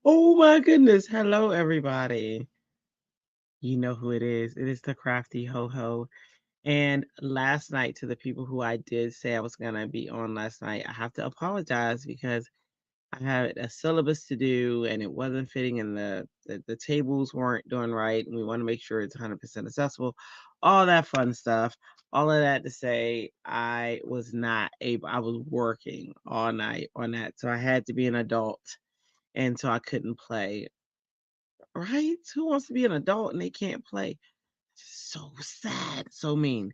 Oh my goodness. Hello, everybody. You know who it is. It is the Crafty Ho Ho. And last night, to the people who I did say I was going to be on last night, I have to apologize because I had a syllabus to do and it wasn't fitting and the tables weren't doing right. And we want to make sure it's 100% accessible. All that fun stuff. All of that to say, I was not able, I was working all night on that. So I had to be an adult. And so I couldn't play. Right? Who wants to be an adult and they can't play? So sad, so mean.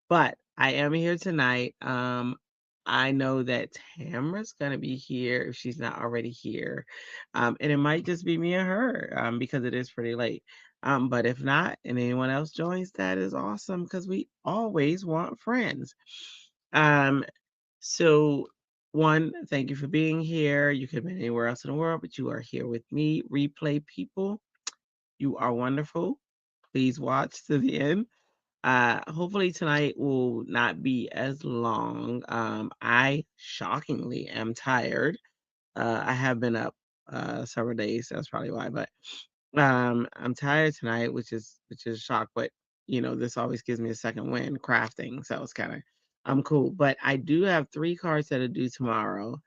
But I am here tonight. I know that Tamara's gonna be here if she's not already here. And it might just be me and her, because it is pretty late. But if not, and anyone else joins, that is awesome because we always want friends. Um, so one, thank you for being here. You could have been anywhere else in the world, but you are here with me, replay people. You are wonderful. Please watch to the end. Hopefully tonight will not be as long. I shockingly am tired. I have been up several days, so that's probably why. But I'm tired tonight, which is a shock. But this always gives me a second win crafting, so it's kind of I'm cool. But I do have 3 cards that are due tomorrow.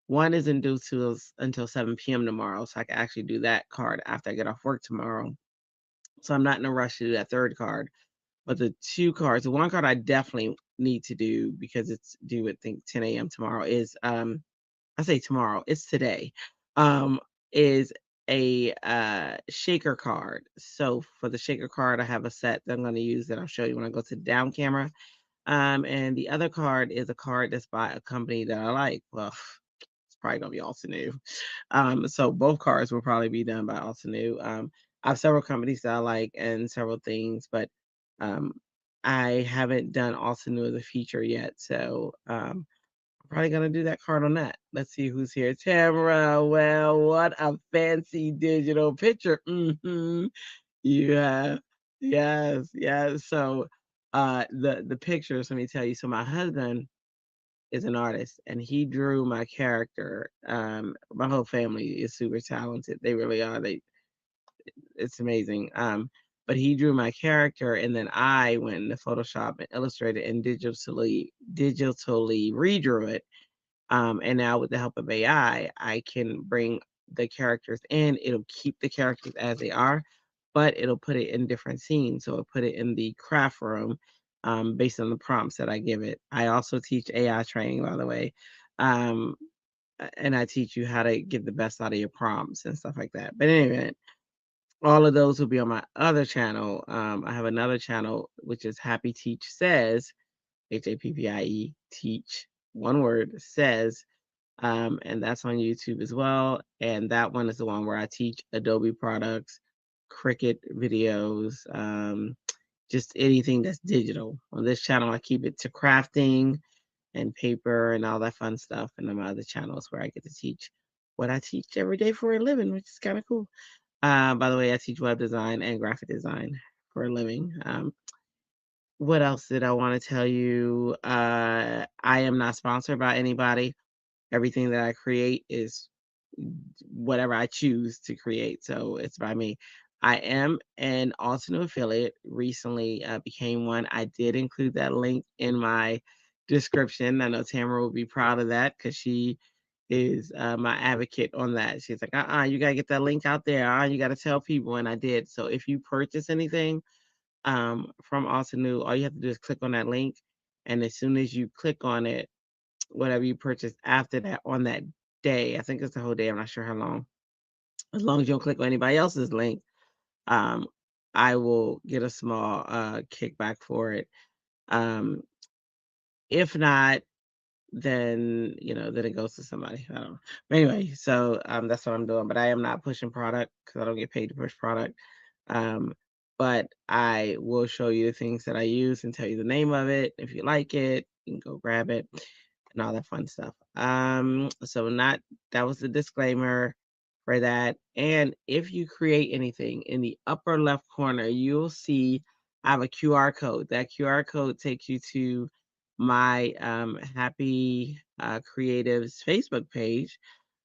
One isn't due to until 7 p.m. tomorrow, so I can actually do that card after I get off work tomorrow. So I'm not in a rush to do that third card. But the 2 cards, the one card I definitely need to do because it's due at think 10 a.m. tomorrow is I say tomorrow, it's today. Um is a shaker card. So for the shaker card, I have a set that I'm going to use that I'll show you when I go to the down camera. And the other card is a card that's by a company that I like. Well, it's probably gonna be Altenew. So both cards will probably be done by Altenew. I have several companies that I like and several things, but um, I haven't done Altenew as a feature yet. So I'm probably gonna do that card on that. Let's see who's here. Tamara. Well, what a fancy digital picture. Yeah. Yes, yes. So the pictures, let me tell you. So my husband is an artist and he drew my character. My whole family is super talented. They really are. It's amazing. But he drew my character and then I went into Photoshop and illustrated and digitally redrew it. And now with the help of AI, I can bring the characters in. It'll keep the characters as they are, but it'll put it in different scenes. So it'll put it in the craft room, based on the prompts that I give it. I also teach AI training, by the way. Um, and I teach you how to get the best out of your prompts and stuff like that. But anyway, all of those will be on my other channel. I have another channel which is Happy Teach Says, HAPPIE Teach, one word says, and that's on YouTube as well. And that one is the one where I teach Adobe products, Cricut videos, just anything that's digital. On this channel, I keep it to crafting and paper and all that fun stuff. And then my other channels where I get to teach what I teach every day for a living, which is kind of cool. By the way, I teach web design and graphic design for a living. What else did I want to tell you? I am not sponsored by anybody. Everything that I create is whatever I choose to create. So it's by me. I am an Altenew affiliate. Recently became one. I did include that link in my description. I know Tamara will be proud of that because she is my advocate on that. She's like, you got to get that link out there. You got to tell people. And I did. So if you purchase anything from Altenew, all you have to do is click on that link. And as soon as you click on it, whatever you purchase after that on that day, I think it's the whole day. I'm not sure how long. As long as you don't click on anybody else's link, um, I will get a small kickback for it. Um, if not, then then it goes to somebody. I don't know. But anyway, so that's what I'm doing. But I am not pushing product because I don't get paid to push product. Um, but I will show you the things that I use and tell you the name of it. If you like it, you can go grab it and all that fun stuff. So not that was the disclaimer for that. And if you create anything in the upper left corner, you'll see I have a QR code. That QR code takes you to my Happy Creatives Facebook page.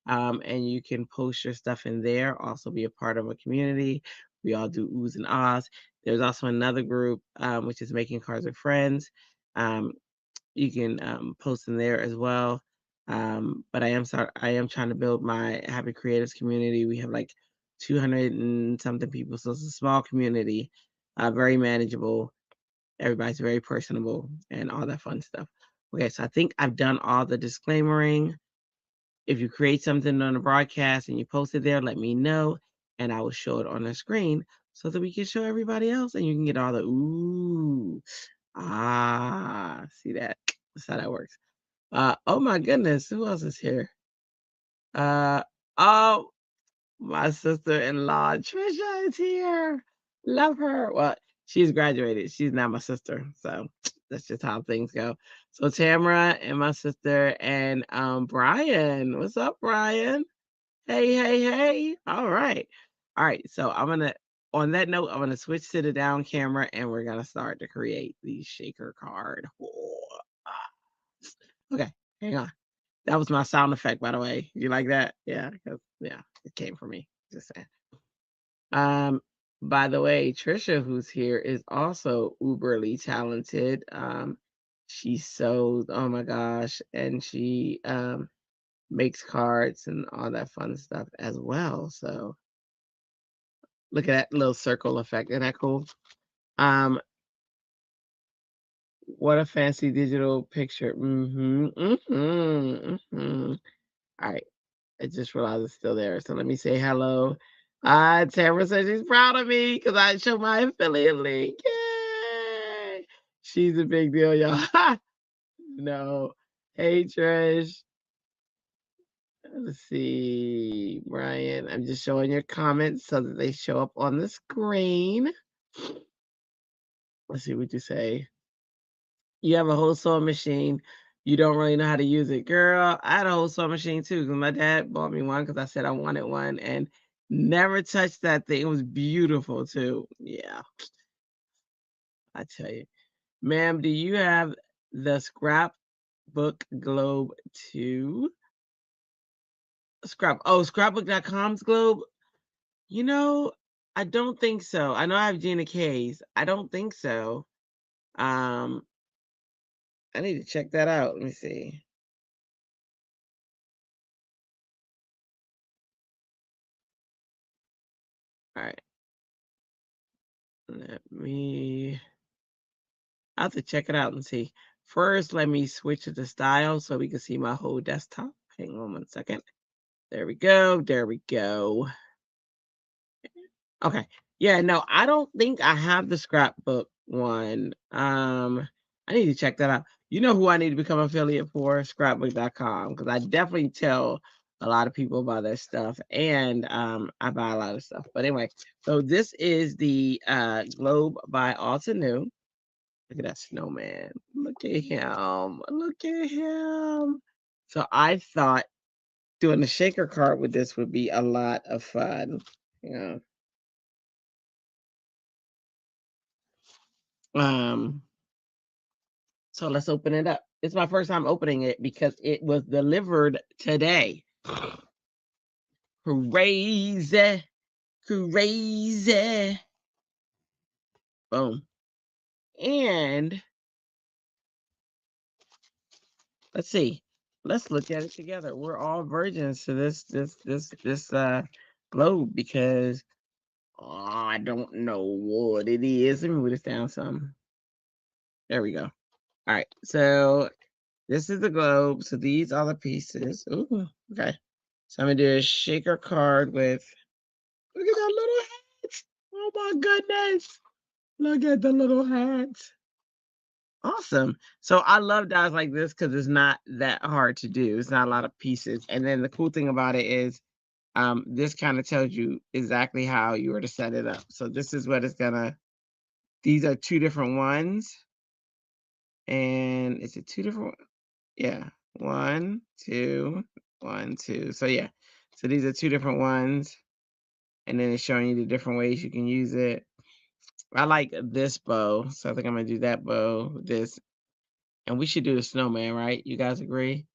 and you can post your stuff in there. Also, be a part of a community. We all do oohs and ahs. There's also another group, which is making cards with friends. Um, you can post in there as well. But I am trying to build my Happy Creators community. We have like 200 and something people, so it's a small community, very manageable. Everybody's very personable and all that fun stuff. Okay, so I think I've done all the disclaimering. If you create something on the broadcast and you post it there, let me know, and I will show it on the screen so that we can show everybody else, and you can get all the ooh, see that? That's how that works. Oh my goodness, who else is here? Oh, my sister-in-law, Trisha is here. Love her. Well, she's graduated. She's not my sister, so that's just how things go. So Tamara and my sister and Brian. What's up, Brian? Hey, hey, hey. All right. All right. So on that note, I'm gonna switch to the down camera and we're gonna start to create the shaker card. Okay, hang on. That was my sound effect, by the way. You like that? Yeah, yeah, it came from me. Just saying. Um, by the way, Trisha, who's here, is also uberly talented. She sews, oh my gosh, and she makes cards and all that fun stuff as well. So look at that little circle effect. Isn't that cool? What a fancy digital picture. All right. I just realized it's still there. So let me say hello. Tamara says she's proud of me because I show my affiliate link. Yay! She's a big deal, y'all. No. Hey, Trish. Let's see, Brian. I'm just showing your comments so that they show up on the screen. Let's see what you say. You have a whole sewing machine. You don't really know how to use it. Girl, I had a whole sewing machine too because my dad bought me one because I said I wanted one and never touched that thing. It was beautiful too. Yeah, I tell you. Ma'am, do you have the scrapbook globe too? Scrapbook.com's globe? You know, I don't think so. I know I have Gina K's. I don't think so. Um, I need to check that out. Let me see. All right. Let me, I have to check it out and see. First, let me switch to the style so we can see my whole desktop. Hang on 1 second. There we go. There we go. Okay. Yeah, no, I don't think I have the scrapbook one. I need to check that out. You know who I need to become affiliate for? Scrapbook.com, because I definitely tell a lot of people about their stuff and I buy a lot of stuff. But anyway, so this is the Globe by Altenew. Look at that snowman. Look at him. Look at him. So I thought doing a shaker card with this would be a lot of fun. Yeah. So let's open it up. It's my first time opening it because it was delivered today. Crazy. Crazy. Boom. And let's see. Let's look at it together. We're all virgins to this globe because I don't know what it is. Let me move this down some. There we go. All right. So this is the globe. So these are the pieces. Ooh, okay. So I'm gonna do a shaker card with, look at that little hat. Oh my goodness. Look at the little hat. Awesome. So I love dies like this because it's not that hard to do. It's not a lot of pieces. And then the cool thing about it is this kind of tells you exactly how you were to set it up. So this is what it's gonna, these are two different ones. And is it two different? Yeah. 1, 2, 1, 2. So yeah. So these are two different ones. And then it's showing you the different ways you can use it. I like this bow. So I think I'm gonna do that bow, this. And we should do the snowman, right? You guys agree?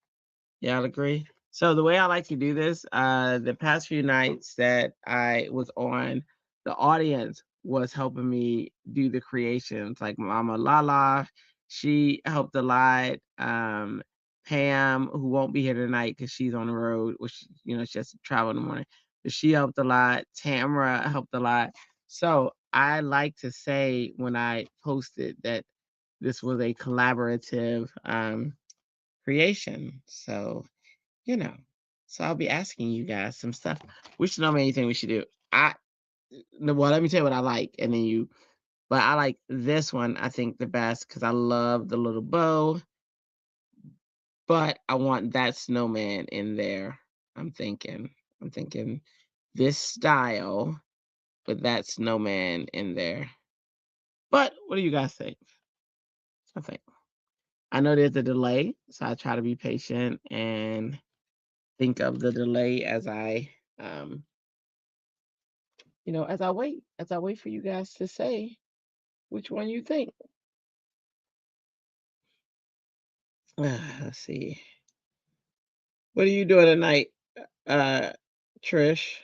Y'all agree? So the way I like to do this, the past few nights that I was on, the audience was helping me do the creations. Like Mama Lala, she helped a lot. Pam, who won't be here tonight because she's on the road, which she has to travel in the morning. But she helped a lot. Tamara helped a lot. So I like to say when I posted that this was a collaborative creation. So you know. So I'll be asking you guys some stuff. We should know anything we should do. Well, let me tell you what I like, and then but I like this one, I think the best because I love the little bow, but I want that snowman in there. I'm thinking this style with that snowman in there. But what do you guys think? I think I know there's a delay, so I try to be patient and think of the delay as um as I wait for you guys to say which one you think. Let's see. What are you doing tonight, uh, Trish?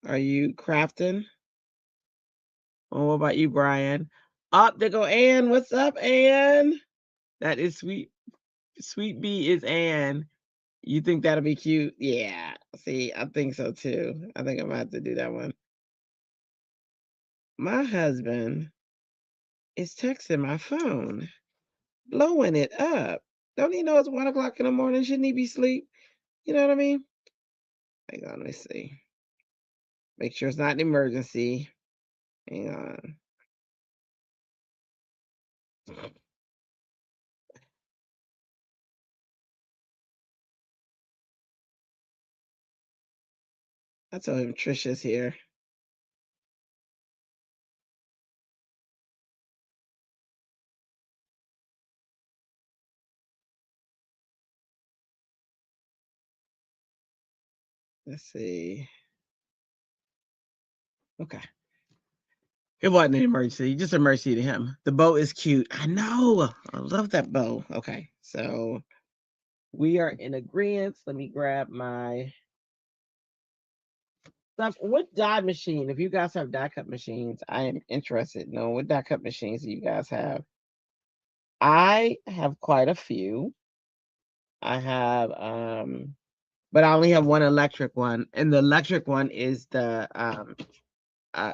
Are you crafting? Or what about you, Brian? Up, there go Ann. What's up, Ann? That is sweet. Sweet B is Ann. You think that'll be cute? Yeah. See, I think so too. I think I'm gonna have to do that one. My husband is texting my phone, blowing it up. Don't he know it's 1 o'clock in the morning? Shouldn't he be asleep? You know what I mean? Hang on, let me see. Make sure it's not an emergency. Hang on. I told him Trisha's here. Let's see. Okay. It wasn't an emergency, just emergency to him. The bow is cute. I know. I love that bow. Okay. So we are in agreement. Let me grab my stuff. What die machine? If you guys have die cut machines, I am interested. No, what die cut machines do you guys have? I have quite a few. I have but I only have one electric one, and the electric one is the uh,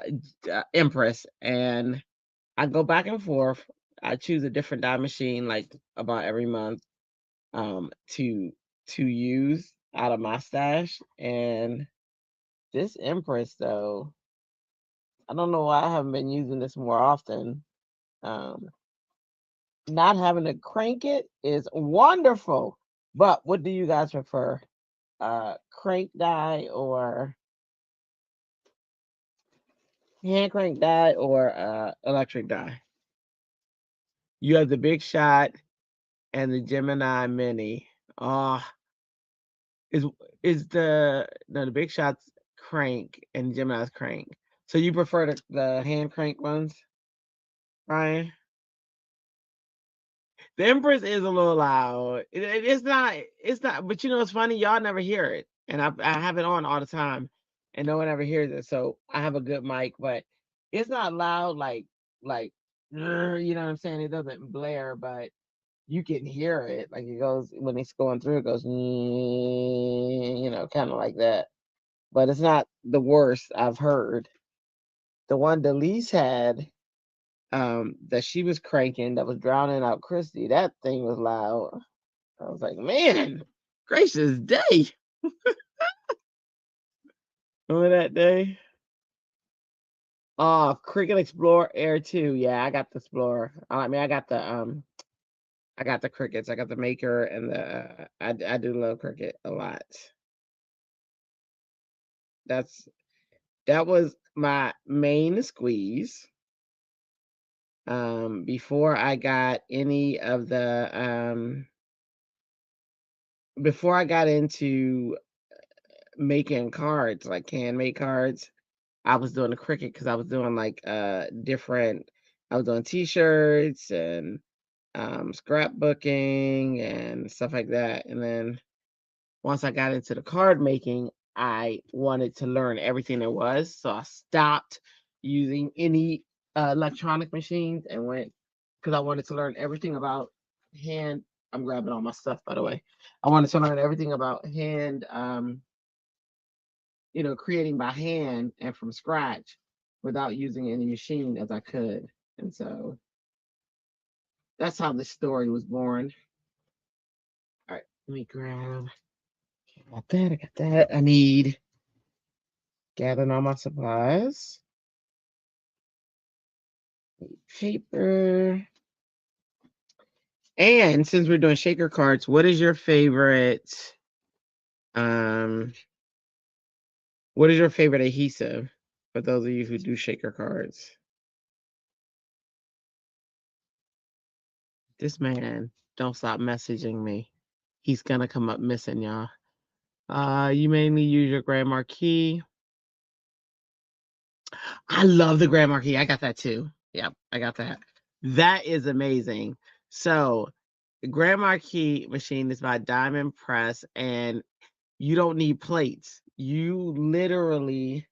Empress, and I go back and forth. I choose a different dye machine like about every month to use out of my stash. And this Empress though, I don't know why I haven't been using this more often. Um, Not having to crank it is wonderful. But what do you guys prefer? Crank dye or hand crank dye or electric dye? You have the Big Shot and the Gemini Mini. Oh, is the no, the Big Shot's crank and Gemini's crank. So you prefer the hand crank ones, Ryan? The Empress is a little loud. It's not, but it's funny, y'all never hear it. And I have it on all the time and no one ever hears it. So I have a good mic, but it's not loud like you know what I'm saying? It doesn't blare, but you can hear it. Like it goes when it's going through, it goes kind of like that. But it's not the worst I've heard. The one Delise had, that she was cranking that was drowning out Christy, that thing was loud. I was like, man, gracious day. Remember that day? Oh, Cricket Explorer Air 2. Yeah, I got the Explorer. I got the Crickets. I got the Maker and the I do love Cricket a lot. That was my main squeeze. Before I got any of the before I got into making cards, like handmade cards, I was doing the Cricut because I was doing like different. I was doing T-shirts and scrapbooking and stuff like that. And then once I got into the card making, I wanted to learn everything there was. So I stopped using any electronic machines and went because I wanted to learn everything about hand. I'm grabbing all my stuff, by the way. I wanted to learn everything about hand, creating by hand and from scratch without using any machine as I could. And so that's how this story was born. All right, let me grab. I got that. I got that. I need gathering all my supplies. Paper. And since we're doing shaker cards, what is your favorite? Um, what is your favorite adhesive for those of you who do shaker cards? This man don't stop messaging me. He's gonna come up missing, y'all. You mainly use your Grand Marquis. I love the Grand Marquis. I got that too. Yep, I got that. That is amazing. So the Grand Marquis machine is by Diamond Press, and you don't need plates. You literally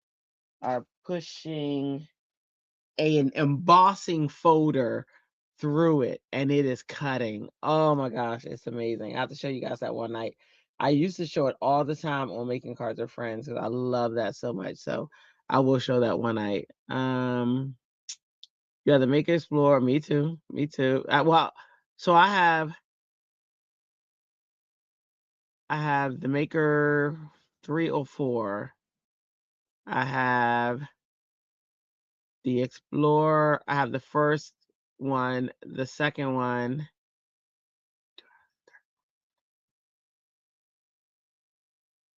are pushing an embossing folder through it, and it is cutting. Oh my gosh, it's amazing. I have to show you guys that one night. I used to show it all the time on Making Cards with Friends because I love that so much. So I will show that one night. Yeah, the Maker Explorer. Me too. Me too. So I have the Maker 304. I have the Explorer. I have the first one, the second one.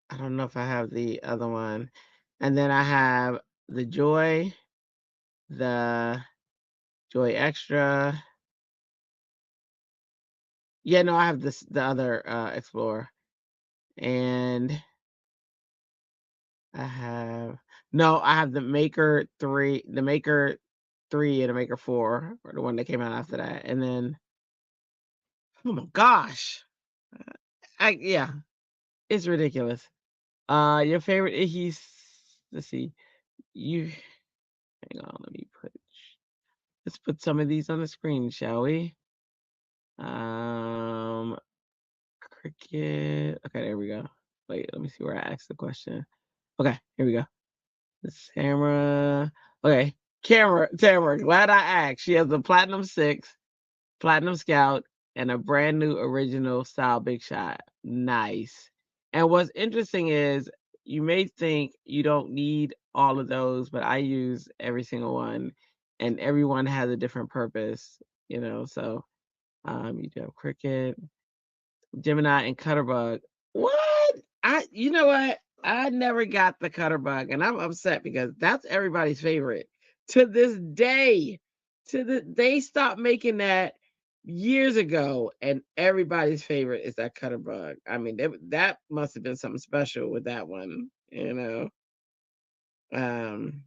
I don't know if I have the other one. And then I have the the Joy Extra. Yeah, no, I have the other Explorer. And I have I have the Maker 3 and the Maker 4, or the one that came out after that. And then oh my gosh. Yeah, it's ridiculous. Your favorite let's see. You hang on, let's put some of these on the screen, shall we? Cricket. Okay, there we go. Wait, let me see where I asked the question. Okay, here we go. This camera. Okay, Tamara, glad I asked. She has a Platinum 6, Platinum Scout, and a brand new original style Big Shot. Nice. And what's interesting is you may think you don't need all of those, but I use every single one, and everyone has a different purpose. So you do have Cricket, Gemini, and Cutterbug. What? You know what? I never got the Cutterbug, and I'm upset because that's everybody's favorite to this day. They stopped making that years ago, and everybody's favorite is that Cutterbug. I mean, that must have been something special with that one. Um,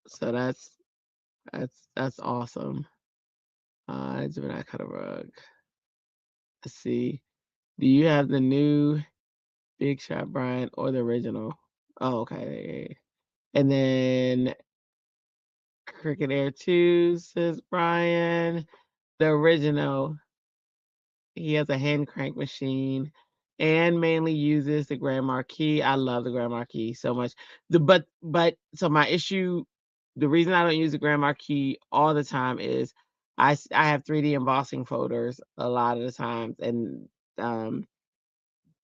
so that's awesome. Gemini Cutterbug. Let's see. Do you have the new Big Shot Brian or the original? Oh, okay. And then Cricket Air 2 says Brian. The original, he has a hand crank machine and mainly uses the Grand Marquis. I love the Grand Marquis so much. So my issue, the reason I don't use the Grand Marquis all the time is I have 3D embossing folders a lot of the times, and um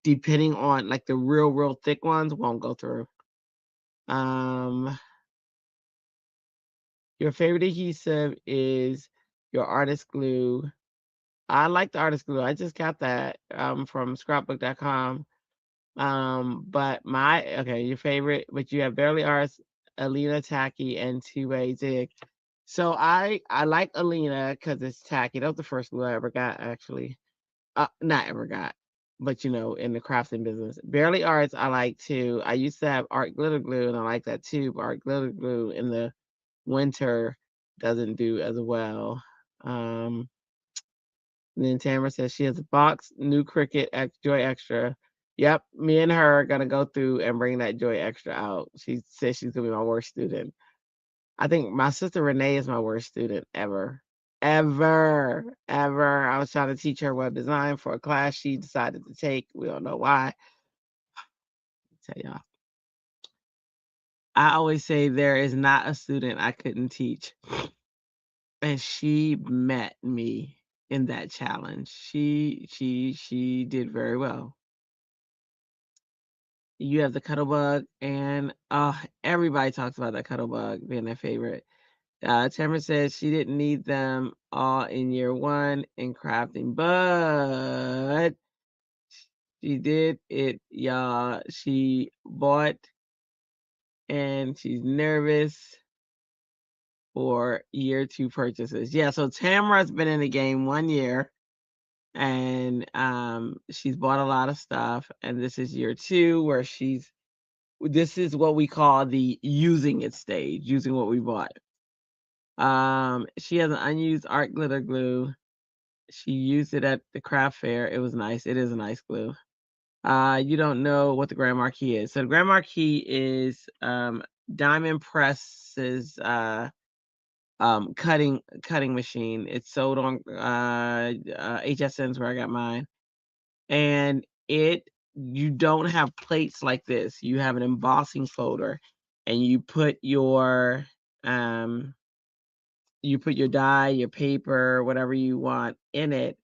depending on like the real thick ones won't go through. Your favorite adhesive is your artist glue. I like the artist glue. I just got that from scrapbook.com. Your favorite, but you have Barely Arts, Alina Tacky, and Two-Way Zig. So I like Alina because it's tacky. That was the first glue I ever got, actually. Not ever got, but in the crafting business. Barely Arts, I like too. I used to have art glitter glue, and I like that too. But art glitter glue in the winter doesn't do as well. And then Tamara says she has a box, new Cricut, Joy Extra. Yep, me and her are going to go through and bring that Joy Extra out. She says she's going to be my worst student. I think my sister Renee is my worst student ever. Ever. I was trying to teach her web design for a class she decided to take. We don't know why. I'll tell y'all. I always say there is not a student I couldn't teach. And she met me in that challenge. She did very well. You have the Cuttlebug, and everybody talks about that Cuttlebug being their favorite. Tamara says she didn't need them all in year one in crafting, but she did it, y'all. She bought, and she's nervous for year two purchases. Yeah, so Tamara's been in the game 1 year, and she's bought a lot of stuff, and this is year two where this is what we call the using it stage, using what we bought. She has an unused art glitter glue. She used it at the craft fair. It was nice. It is a nice glue. You don't know what the Grand Marquis is. So the Grand Marquis is Diamond Press's cutting machine. It's sold on HSN's where I got mine. And you don't have plates like this. You have an embossing folder, and you put your dye, your paper, whatever you want in it,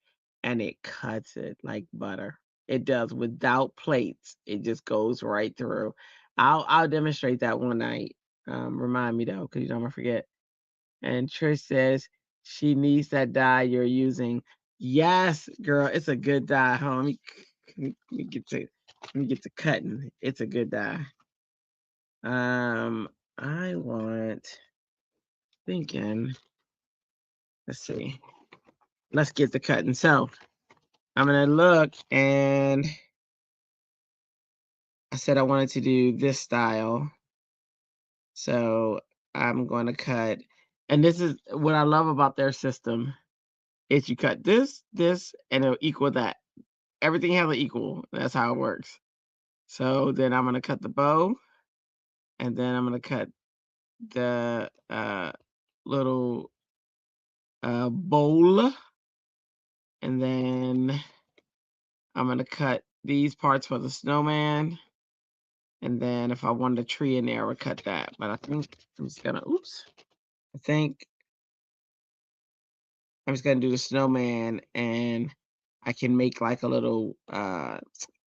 and it cuts it like butter. It does without plates. It just goes right through. I'll demonstrate that one night. Remind me though, because you don't want to forget. And Trish says she needs that dye you're using. Yes, girl, it's a good dye, homie. Let me get to cutting. It's a good dye. I want thinking. Let's see. Let's get to cutting. So I'm gonna look, and I said I wanted to do this style. So I'm going to cut, and this is what I love about their system is you cut this, and it'll equal that. Everything has an equal. That's how it works. So then I'm going to cut the bow, and then I'm going to cut the little bowl, and then I'm going to cut these parts for the snowman. And then if I wanted a tree in there, I would cut that. But I think I'm just going to, I think I'm just going to do the snowman, and I can make like a little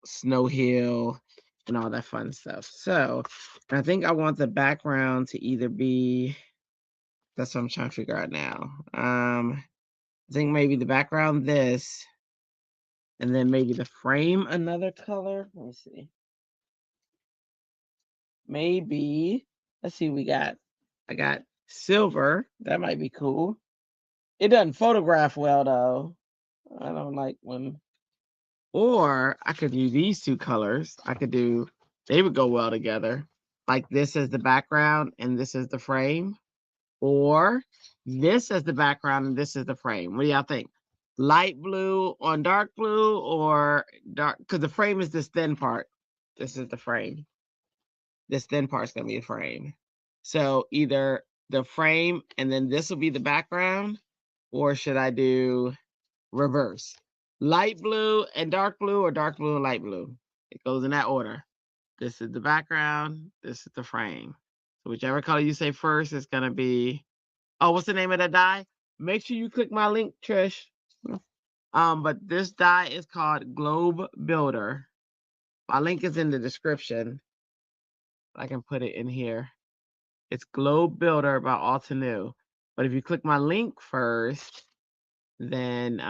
snow hill and all that fun stuff. So I think I want the background to either be, that's what I'm trying to figure out now. I think maybe the background this, and then maybe the frame another color. Let me see. Maybe, let's see, I got silver. That might be cool. It doesn't photograph well though. I don't like when, or I could do these two colors. They would go well together. Like this is the background and this is the frame. Or this is the background and this is the frame. What do y'all think? Light blue on dark blue, or dark, because the frame is this thin part. This is the frame. This thin part's gonna be a frame. So either the frame and then this will be the background, or should I do reverse? Light blue and dark blue, or dark blue and light blue? It goes in that order. This is the background, this is the frame. So whichever color you say first is gonna be, oh, what's the name of that dye? Make sure you click my link, Trish. But this dye is called Globe Builder. My link is in the description. I can put it in here. It's Globe Builder by Altenew. But if you click my link first, then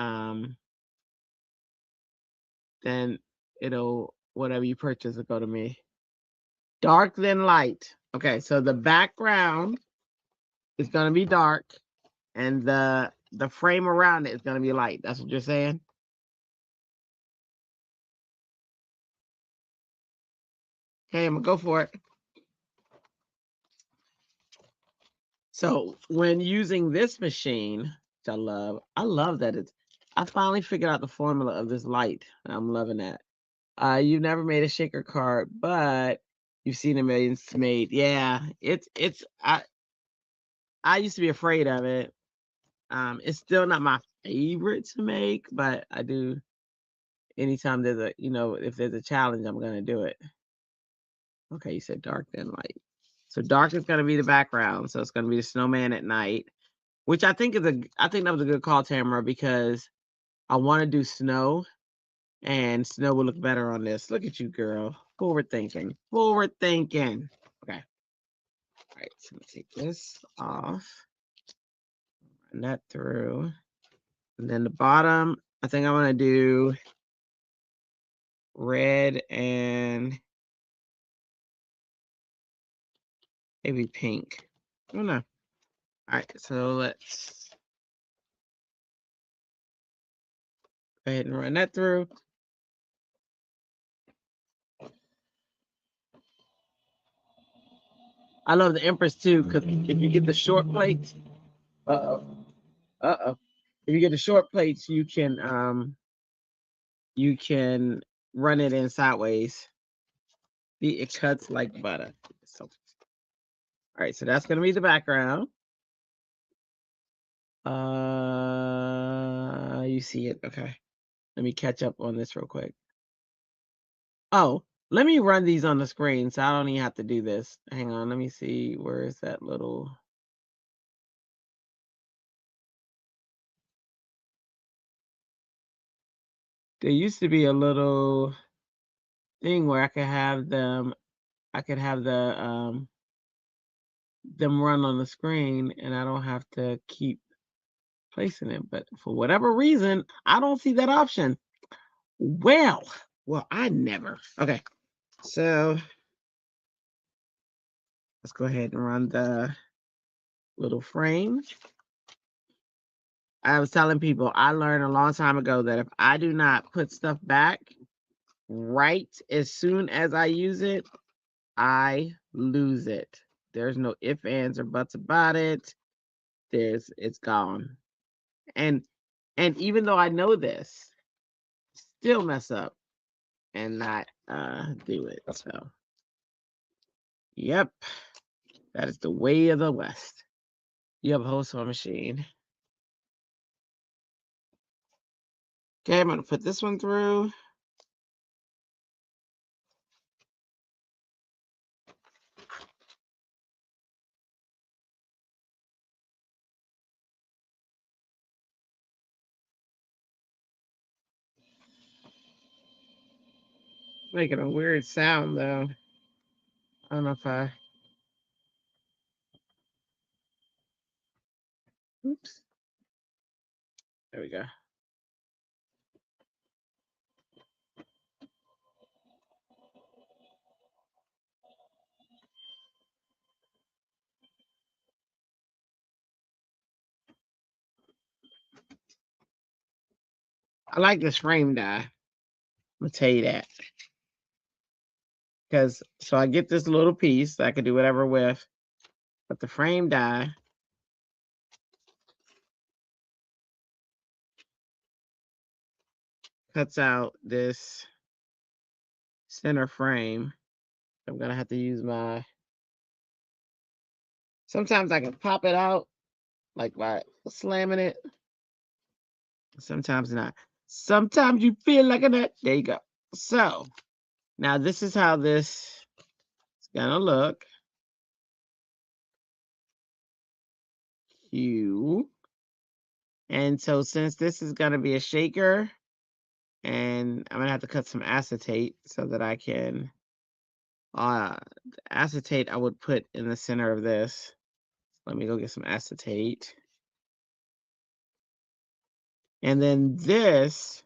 it'll, whatever you purchase will go to me. Dark then light. Okay, so the background is gonna be dark, and the frame around it is gonna be light. That's what you're saying? Okay, I'm gonna go for it. So when using this machine, which I love that I finally figured out the formula of this light. I'm loving that. You've never made a shaker card, but you've seen a million made. Yeah, I used to be afraid of it. It's still not my favorite to make, but I do anytime there's a, if there's a challenge, I'm gonna do it. Okay, you said dark then light. So dark is gonna be the background. So it's gonna be the snowman at night, which I think that was a good call, Tamara, because I want to do snow, and snow will look better on this. Look at you, girl. Forward thinking. Forward thinking. Okay. All right, so I'm gonna take this off. Run that through. And then the bottom, I think I'm gonna do red and maybe pink. I don't know. All right, so let's go ahead and run that through. I love the Empress too, because if you get the short plates, if you get the short plates, you can run it in sideways. It cuts like butter. So, all right, so that's gonna be the background. You see it? Okay. Let me catch up on this real quick. Oh, let me run these on the screen so I don't even have to do this. Hang on, let me see. Where is that little? There used to be a little thing where I could have them. I could have them run on the screen, and I don't have to keep placing it. But for whatever reason, I don't see that option. Well, I never. Okay, so let's go ahead and run the little frame. I was telling people I learned a long time ago that if I do not put stuff back right as soon as I use it, I lose it. There's no ifs, ands, or buts about it. It's gone. And even though I know this, still mess up and not do it. So yep, that is the way of the West. You have a whole sewing machine. Okay, I'm gonna put this one through. Making a weird sound though. I don't know if I. Oops. There we go. I like this frame die. I'm gonna tell you that. Because so I get this little piece that I can do whatever with, but the frame die cuts out this center frame. I'm gonna have to use my. Sometimes I can pop it out like by slamming it. Sometimes not. Sometimes you feel like a nut. There you go. So now this is how this is gonna look. Cute. And so since this is gonna be a shaker, and I'm gonna have to cut some acetate so that I can acetate I would put in the center of this. Let me go get some acetate. And then this,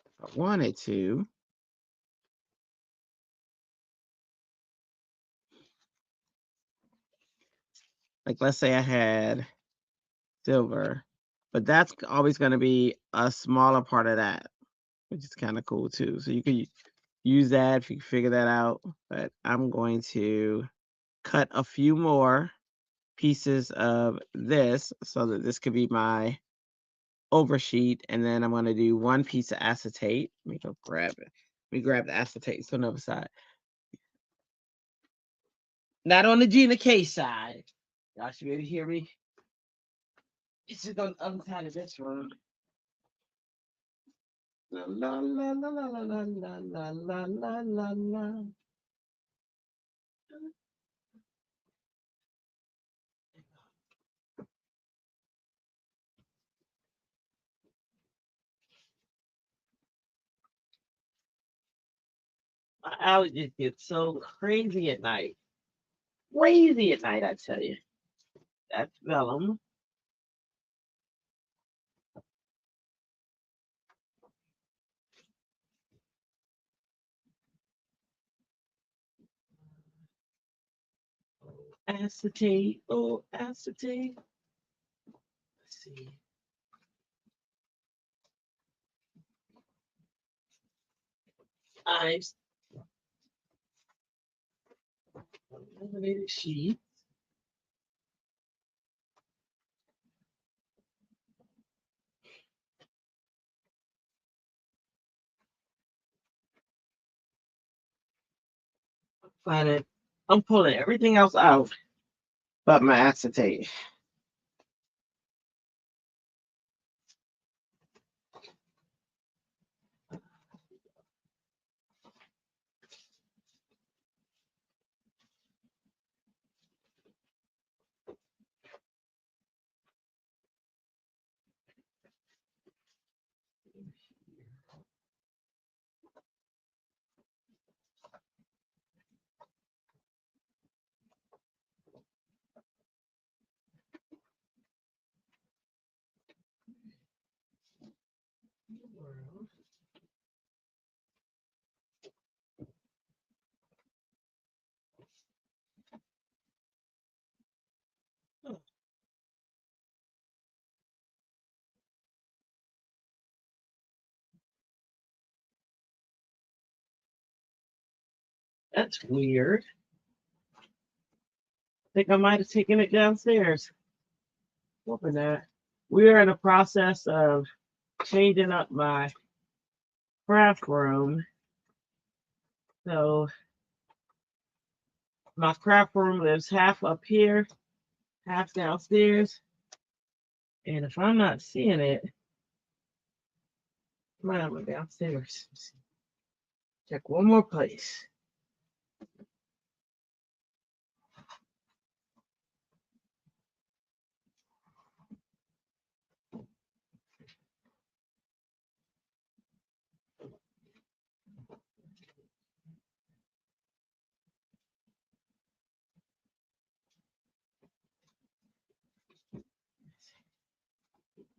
if I wanted to, like let's say I had silver, but that's always going to be a smaller part of that, which is kind of cool too. So you could use that if you figure that out. But I'm going to cut a few more pieces of this so that this could be my oversheet, and then I'm going to do 1 piece of acetate. Let me go grab it. Let me grab the acetate. It's on the other side. Not on the Gina K side. Y'all should be able to hear me. It's just on the other side of this room. La la la la la la la la la la la la. My allergies get so crazy at night. Crazy at night, I tell you. That's vellum. Acetate. Oh, acetate. Let's see. I've eliminated sheet. Find it. I'm pulling everything else out but my acetate. That's weird. I think I might have taken it downstairs. Open that. We are in the process of changing up my craft room. So my craft room lives half up here, half downstairs. And if I'm not seeing it, I might have it downstairs. Check one more place.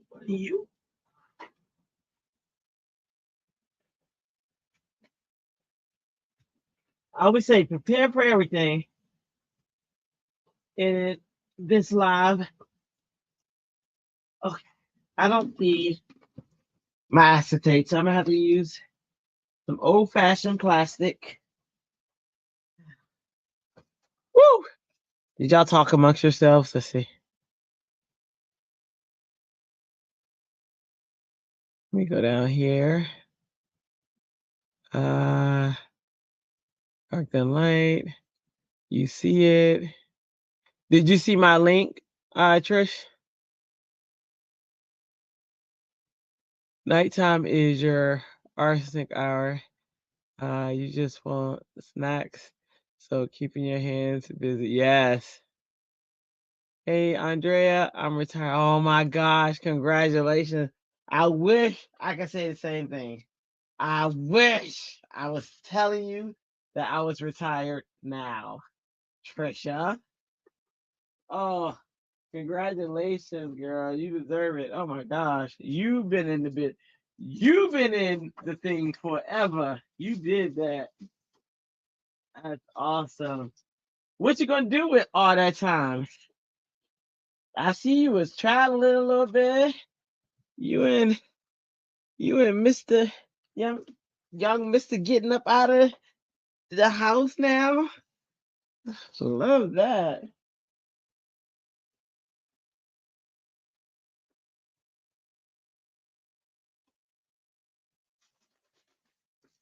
What are you? I always say prepare for everything in this live. Okay, I don't need my acetate, so I'm gonna have to use some old-fashioned plastic. Woo! Did y'all talk amongst yourselves? Let's see. Let me go down here. Dark than light. You see it. Did you see my link, Trish? Nighttime is your arsenic hour. You just want snacks. So keeping your hands busy. Yes. Hey, Andrea, I'm retired. Oh my gosh, congratulations. I wish I could say the same thing. I wish I was telling you that I was retired now, Trisha. Oh, congratulations, girl. You deserve it. Oh my gosh. You've been in the bit. You've been in the thing forever. You did that. That's awesome. What you gonna do with all that time? I see you was traveling a little bit. You and Mr. young Mr. getting up out of the house now. Love that.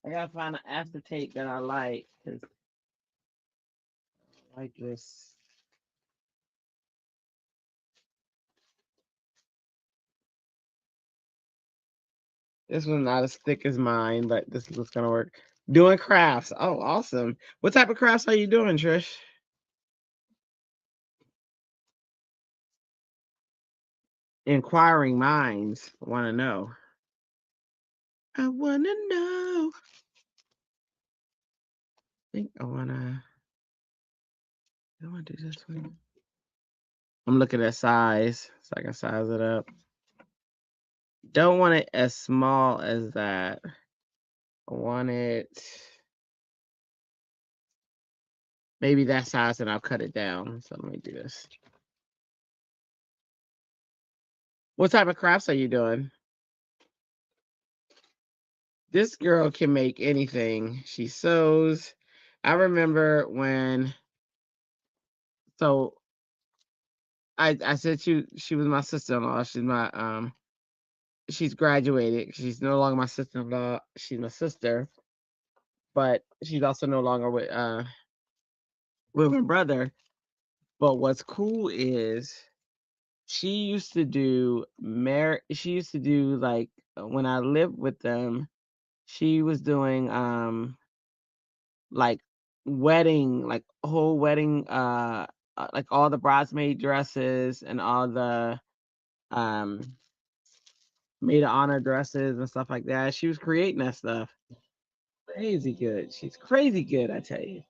I gotta find an acetate that I like, because I like this. This one's not as thick as mine, but this is what's gonna work. Doing crafts. Oh, awesome. What type of crafts are you doing, Trish? Inquiring minds want to know. I want to know. I think I want to do this one. I'm looking at size so I can size it up. Don't want it as small as that. I want it maybe that size, and I'll cut it down. So let me do this. What type of crafts are you doing? This girl can make anything. She sews. I remember when, so I said she was my sister-in-law. She's graduated. She's no longer my sister-in-law. She's my sister, but she's also no longer with my brother. But what's cool is she used to do she used to do, like, when I lived with them, she was doing like wedding, like whole wedding, like all the bridesmaid dresses and all the um maid of honor dresses and stuff like that. She was creating that stuff. Crazy good. She's crazy good, I tell you.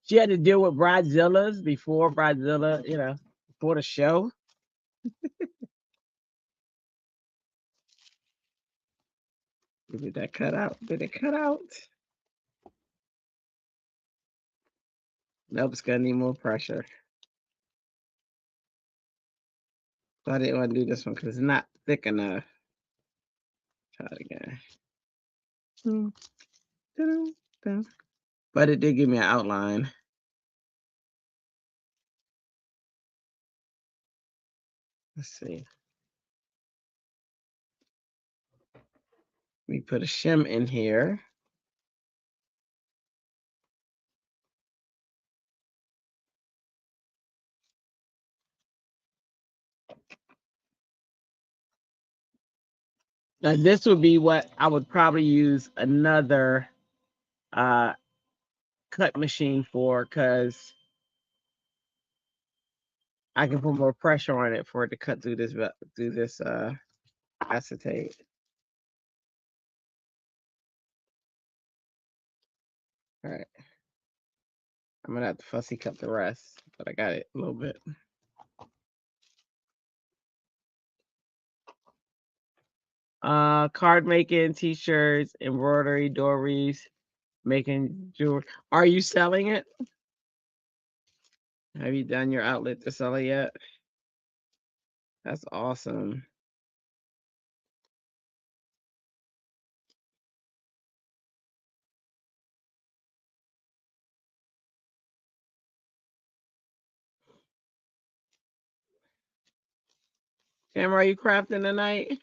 She had to deal with bridezillas before bridezilla, before the show. Did that cut out? Did it cut out? Nope, it's gonna need more pressure. So I didn't want to do this one because it's not thick enough. Try it again. But it did give me an outline. Let's see. We put a shim in here. Now this would be what I would probably use another cut machine for, because I can put more pressure on it for it to cut through this acetate. All right. I'm gonna have to fussy cut the rest, but I got it a little bit. Card making, t-shirts, embroidery, door wreaths, making jewelry. Are you selling it? Have you done your outlet to sell it yet? That's awesome. Tamara, are you crafting tonight?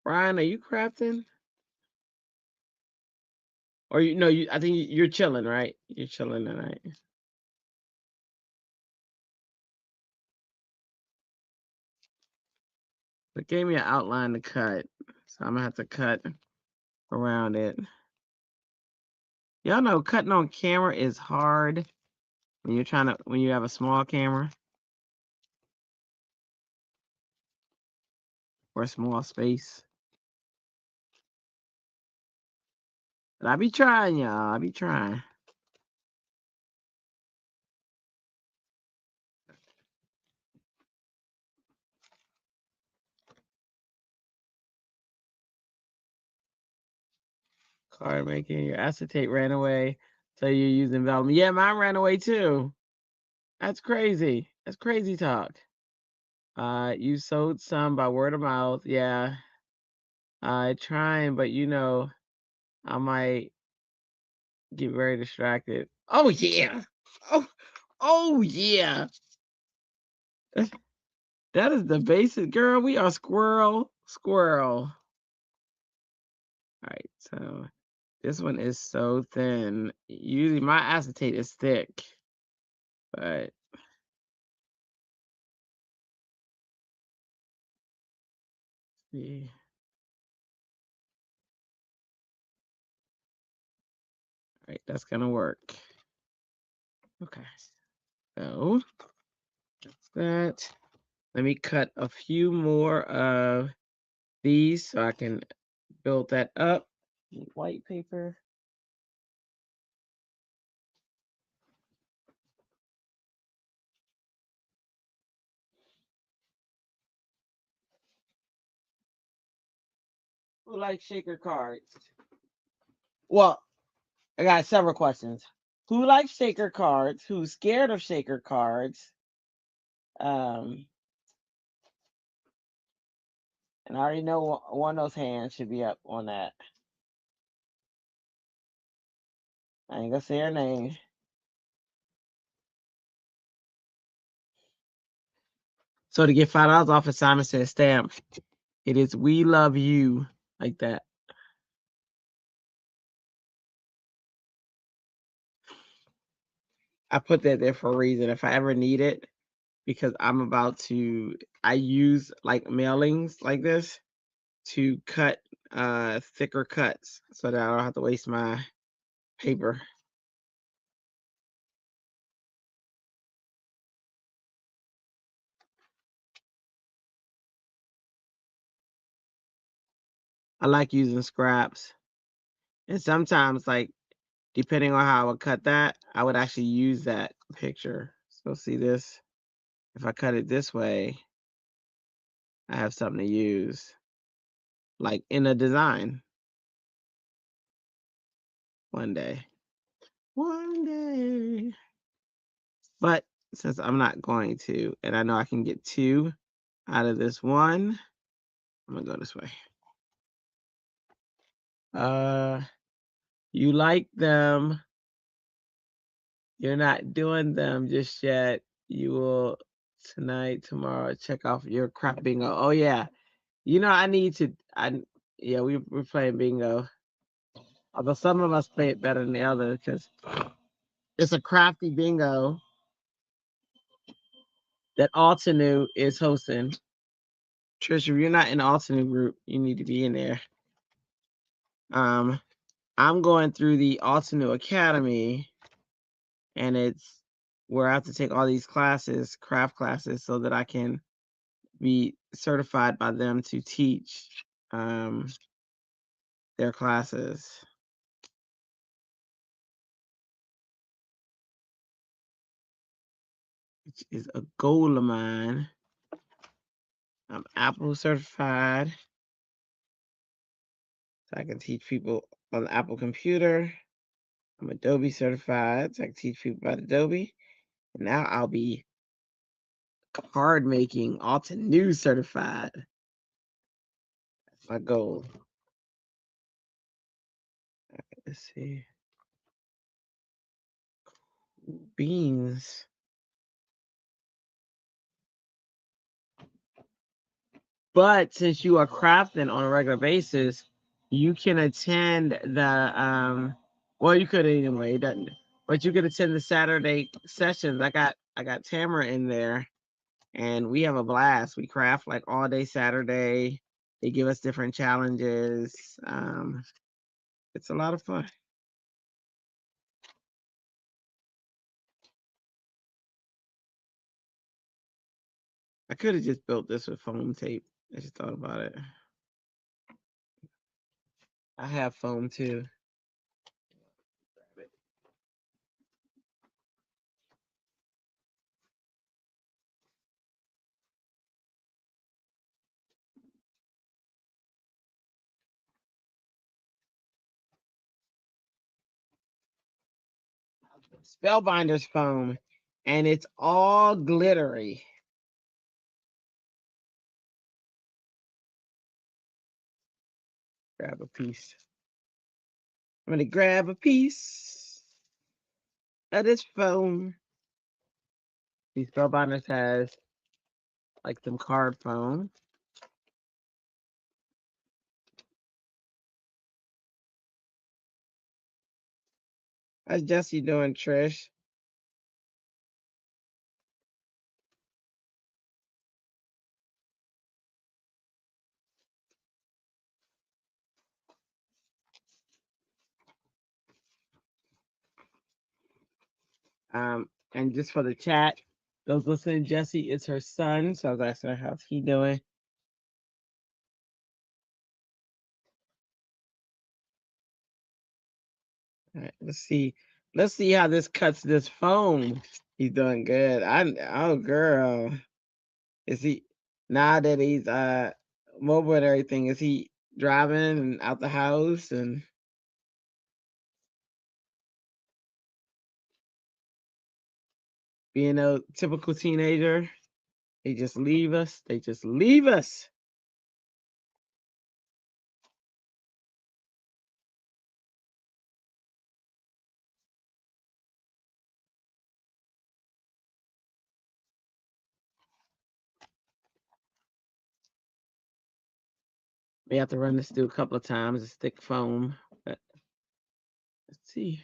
Brian, are you crafting? Or I think you're chilling, right? You're chilling tonight. It gave me an outline to cut, so I'm gonna have to cut around it. Y'all know cutting on camera is hard when you have a small camera or a small space. But I be trying, y'all. I be trying. Card making, your acetate ran away, so you're using vellum. Yeah, mine ran away too. That's crazy. That's crazy talk. You sold some by word of mouth. Yeah. Trying, but I might get very distracted. Oh yeah. Oh yeah. That is the basic, girl. We are squirrel. All right, so this one is so thin. Usually my acetate is thick, but see. All right, that's gonna work. Okay, so that's that. Let me cut a few more of these so I can build that up. White paper. Who likes shaker cards? Well, I got several questions. Who likes shaker cards? Who's scared of shaker cards? And I already know one of those hands should be up on that. I ain't gonna say her name. So to get $5 off, Simon says stamp. It is "We love you," like that. I put that there for a reason. If I ever need it, because I use like mailings like this to cut thicker cuts so that I don't have to waste my paper. I like using scraps. And sometimes, like, depending on how I would cut that, I would actually use that picture. So see this? If I cut it this way, I have something to use, like in a design one day. One day. But since I'm not going to, and I know I can get 2 out of this one, I'm gonna go this way. You like them. You're not doing them just yet. You will tonight, tomorrow. Check off your crap bingo. Oh yeah. You know, yeah, we're playing bingo. Although some of us play it better than the others because it's a crafty bingo that Altenew is hosting. Trisha, if you're not in the Altenew group, you need to be in there. I'm going through the Altenew Academy, and it's where I have to take all these classes, craft classes, so that I can be certified by them to teach their classes. Which is a goal of mine. I'm Apple certified, so I can teach people on the Apple computer. I'm Adobe certified, so I can teach people about Adobe. And now I'll be card making Altenew certified. That's my goal. Let's see. Beans. But since you are crafting on a regular basis, you can attend the well, you could anyway, it doesn't, but you could attend the Saturday sessions. I got Tamara in there, and we have a blast. We craft like all day Saturday. They give us different challenges. It's a lot of fun. I could have just built this with foam tape. I just thought about it. I have foam too. Spellbinder's foam, and it's all glittery. Grab a piece. I'm gonna grab a piece of this foam. These Spellbinders has like some card foam. How's Jesse doing, Trish? And just for the chat, those listening, Jesse is her son. So I was asking her how's he doing. All right, let's see. Let's see how this cuts this foam. He's doing good. Oh girl. Is he now that he's mobile and everything, is he driving and out the house and being a typical teenager? They just leave us. They just leave us. We have to run this through a couple of times. It's thick foam. But let's see.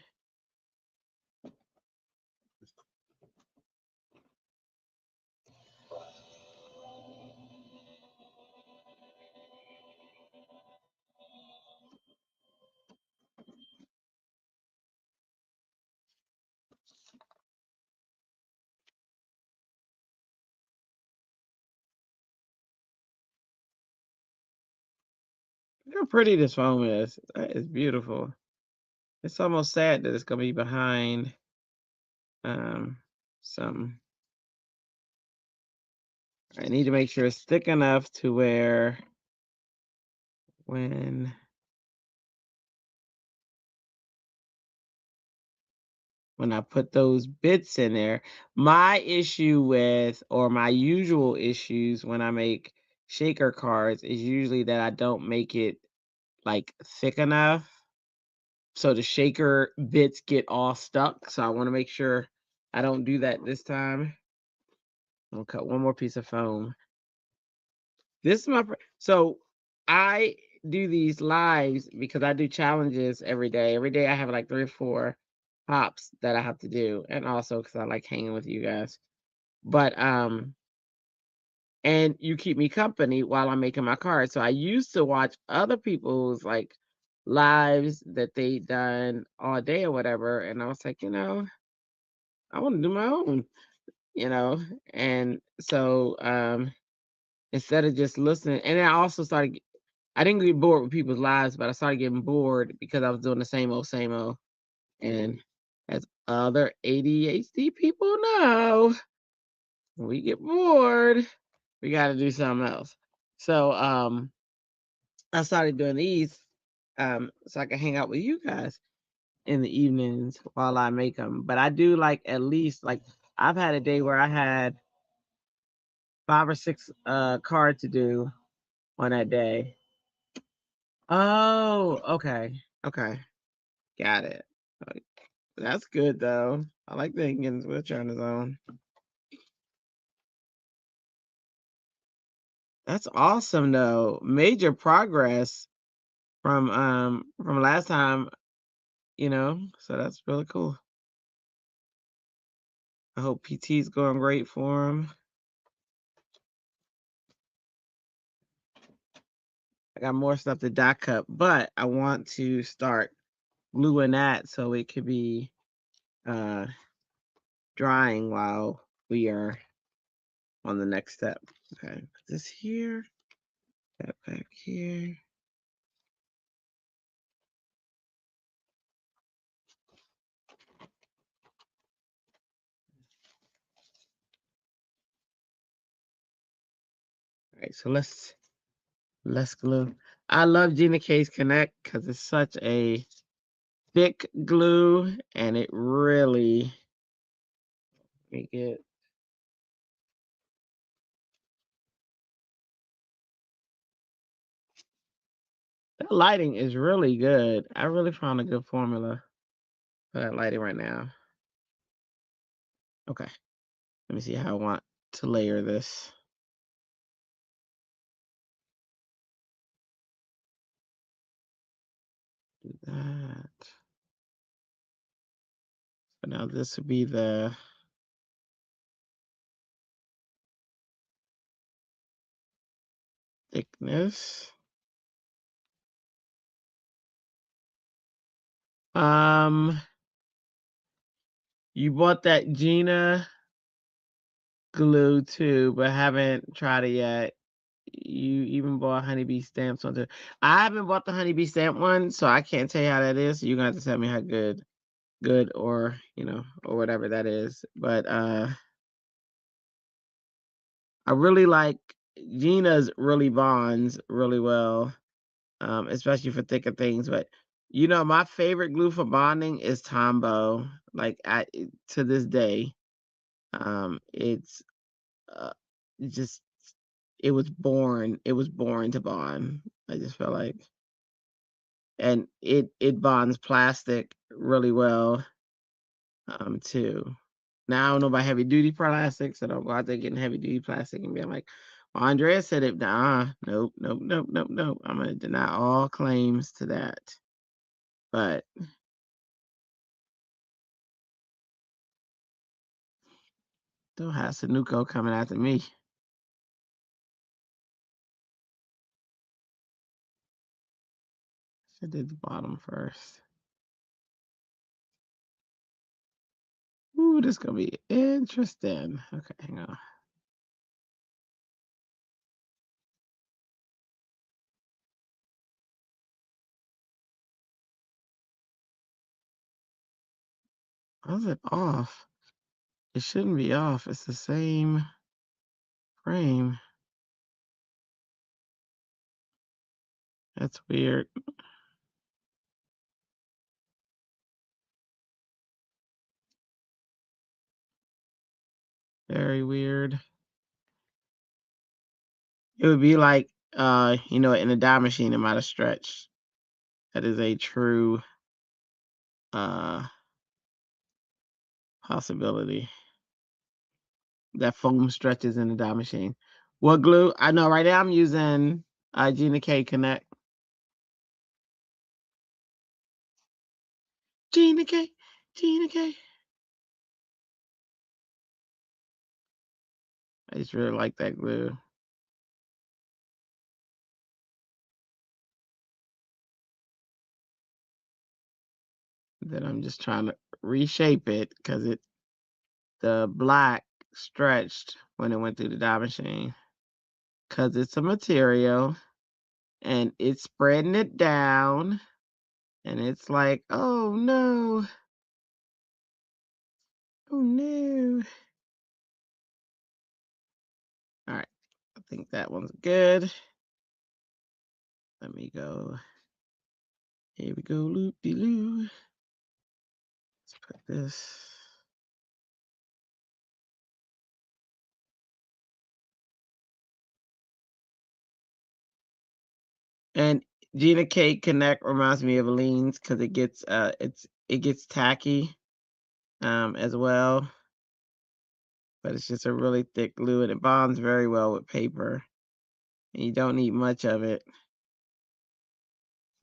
Look how pretty this foam is. That is beautiful. It's almost sad that it's gonna be behind some. I need to make sure it's thick enough to where when I put those bits in there, my issue with, or my usual issues when I make shaker cards is usually that I don't make it like thick enough. So the shaker bits get all stuck. So I want to make sure I don't do that this time. I'll cut one more piece of foam. This is so I do these lives because I do challenges every day. Every day I have like 3 or 4 pops that I have to do, and also because I like hanging with you guys. But and you keep me company while I'm making my cards. So I used to watch other people's like lives that they done all day or whatever, and I was like, I want to do my own, and so instead of just listening, and then I also started. I didn't get bored with people's lives, but I started getting bored because I was doing the same old. And as other ADHD people know, when we get bored, we got to do something else. So I started doing these so I can hang out with you guys in the evenings while I make them. But I do like at least like I've had a day where I had 5 or 6 cards to do on that day. Oh, okay. Okay. Got it. That's good though. I like that he can get his wheelchair on his own. That's awesome though. Major progress from last time, So that's really cool. I hope PT is going great for him. I got more stuff to die cut, but I want to start gluing that so it could be drying while we are on the next step. Okay, put this here, that back here. All right, so let's glue. I love Gina K's Connect because it's such a thick glue and it really make it. That lighting is really good. I really found a good formula for that lighting right now. Okay, let me see how I want to layer this. Do that. So now this would be the thickness. You bought that Gina glue too, but haven't tried it yet. You even bought honeybee stamps on it. I haven't bought the honeybee stamp one, so I can't tell you how that is. So you're gonna have to tell me how good or or whatever that is. But I really like Gina's really bonds really well, especially for thicker things. But my favorite glue for bonding is Tombow. Like to this day, it's just it was born. It was born to bond. I just felt like, and it bonds plastic really well, too. Now I don't know about heavy duty plastics, so don't go out there getting heavy duty plastic and being like, well, Andrea said it. Nah, nope, nope, nope, nope, nope. I'm gonna deny all claims to that. But don't have Sunoco coming after me. I did the bottom first. Ooh, this is gonna be interesting. Okay, hang on. How's it off? It shouldn't be off. It's the same frame. That's weird. Very weird. It would be like, in a die machine, it might have stretched. That is a true uh possibility. That foam stretches in the die machine. What glue? I know right now I'm using Gina K Connect. Gina K, Gina K. I just really like that glue. Then I'm just trying to reshape it because the black stretched when it went through the die machine. Because it's a material and it's spreading it down. And it's like, oh no. Oh no. All right. I think that one's good. Let me go. Here we go, loop-de-loo. Let's put this. And Gina K Connect reminds me of Lean's because it gets tacky as well. But it's just a really thick glue and it bonds very well with paper. And you don't need much of it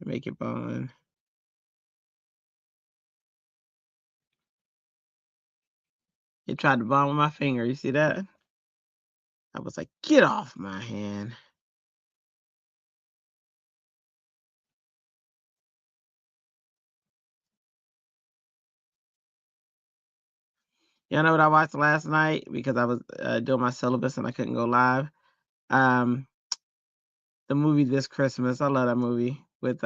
to make it bond. It tried to bond with my finger. You see that? I was like, get off my hand. You know what I watched last night because I was doing my syllabus and I couldn't go live. The movie This Christmas. I love that movie with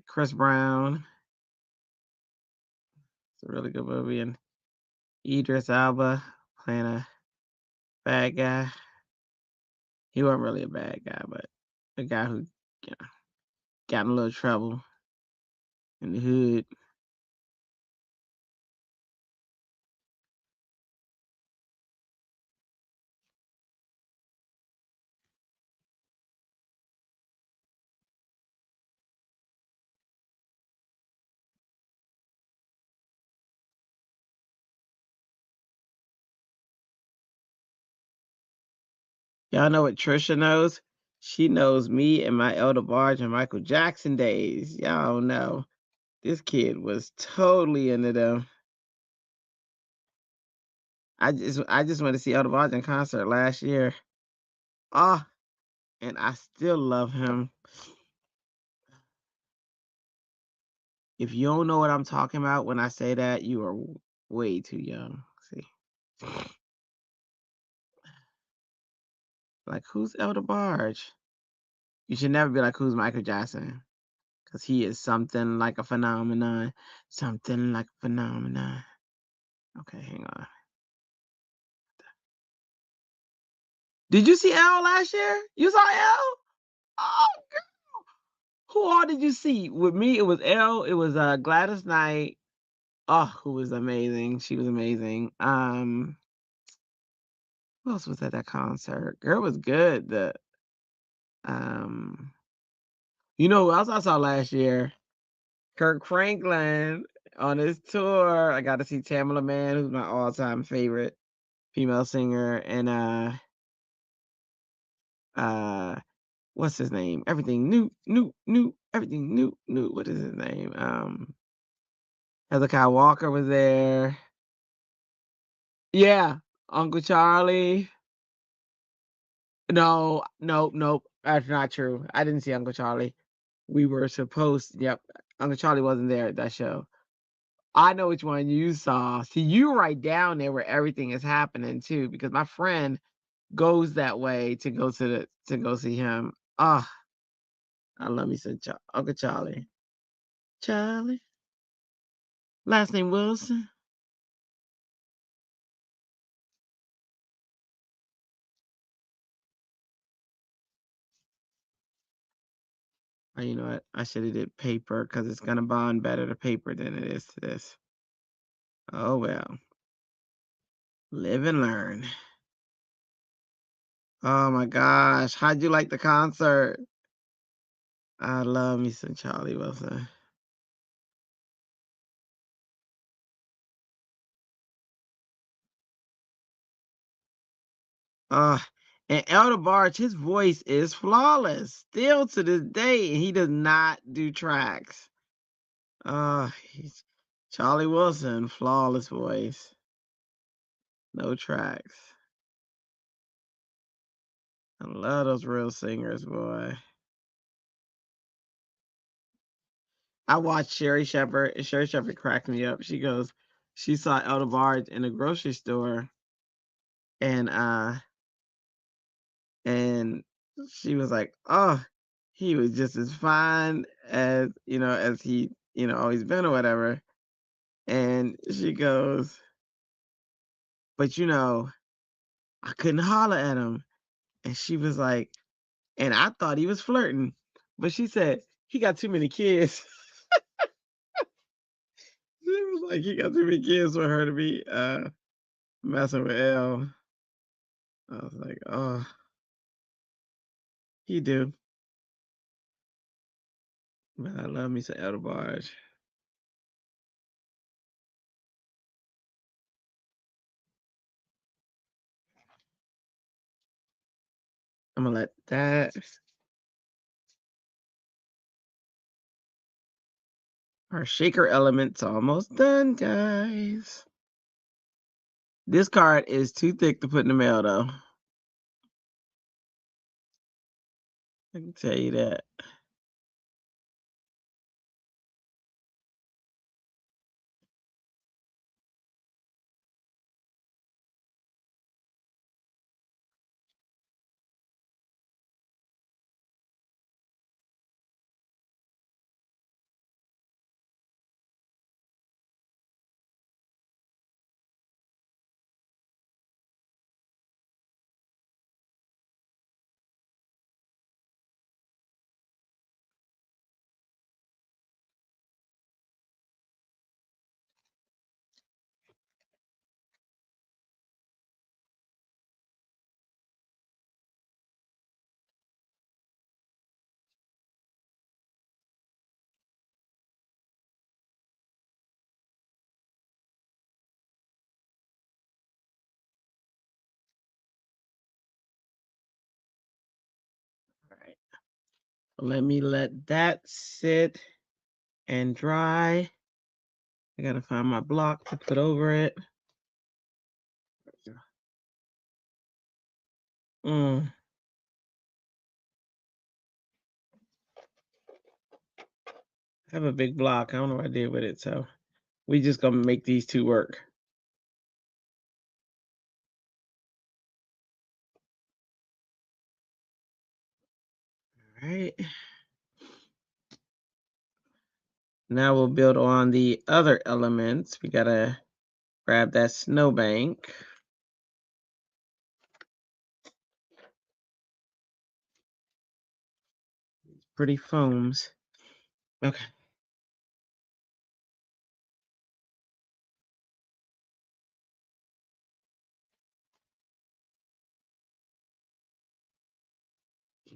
Chris Brown. It's a really good movie, and Idris Elba playing a bad guy. He wasn't really a bad guy, but a guy who got in a little trouble in the hood. Y'all know what Trisha knows? She knows me and my Elder Barge and Michael Jackson days. Y'all know this kid was totally into them. I just went to see Elder Barge in concert last year. Ah, and I still love him. If you don't know what I'm talking about when I say that, you are way too young. See, like who's Elder Barge? You should never be like who's Michael Jackson, because he is something like a phenomenon. Something like a phenomenon. Okay, hang on. Did you see L last year? You saw L? Oh, girl. Who all did you see? With me, it was L. It was Gladys Knight. Oh, who was amazing. She was amazing. Who else was at that concert? Girl was good. Um you know who else I saw last year? Kirk Franklin on his tour. I got to see Tamala Mann, who's my all-time favorite female singer, and uh what's his name? Everything new, everything new. What is his name? Hezekiah Walker was there. Yeah, Uncle Charlie. No, nope, nope. That's not true. I didn't see Uncle Charlie. We were supposed. Yep, Uncle Charlie wasn't there at that show. I know which one you saw. See, you were right down there where everything is happening too, because my friend goes that way to go see him. Ah, I love me some Uncle Charlie. Charlie, last name Wilson. Oh, you know what? I should have did paper because it's gonna bond better to paper than it is to this. Oh well, live and learn. Oh my gosh, how'd you like the concert? I love me some Charlie Wilson. Uh, and Elder Barge, his voice is flawless still to this day, and he does not do tracks. He's Charlie Wilson, flawless voice, no tracks. I love those real singers, boy. I watched Sherry Shepherd, and Sherry Shepherd cracked me up. She saw Elder Barge in a grocery store, and and she was like, "Oh, he was just as fine as as he always been or whatever." And she goes, "But I couldn't holler at him." And she was like, and I thought he was flirting, but she said he got too many kids. She was like, he got too many kids for her to be messing with L. I was like, oh, he do. But I love me some Elder Barge. I'm gonna let that. Our shaker element's almost done, guys. This card is too thick to put in the mail, though. I can tell you that. let me let that sit and dry. I gotta find my block to put over it. I have a big block. I don't know what I did with it, so we just gonna make these two work. All right. Now we'll build on the other elements. We gotta grab that snowbank. Pretty foams. Okay.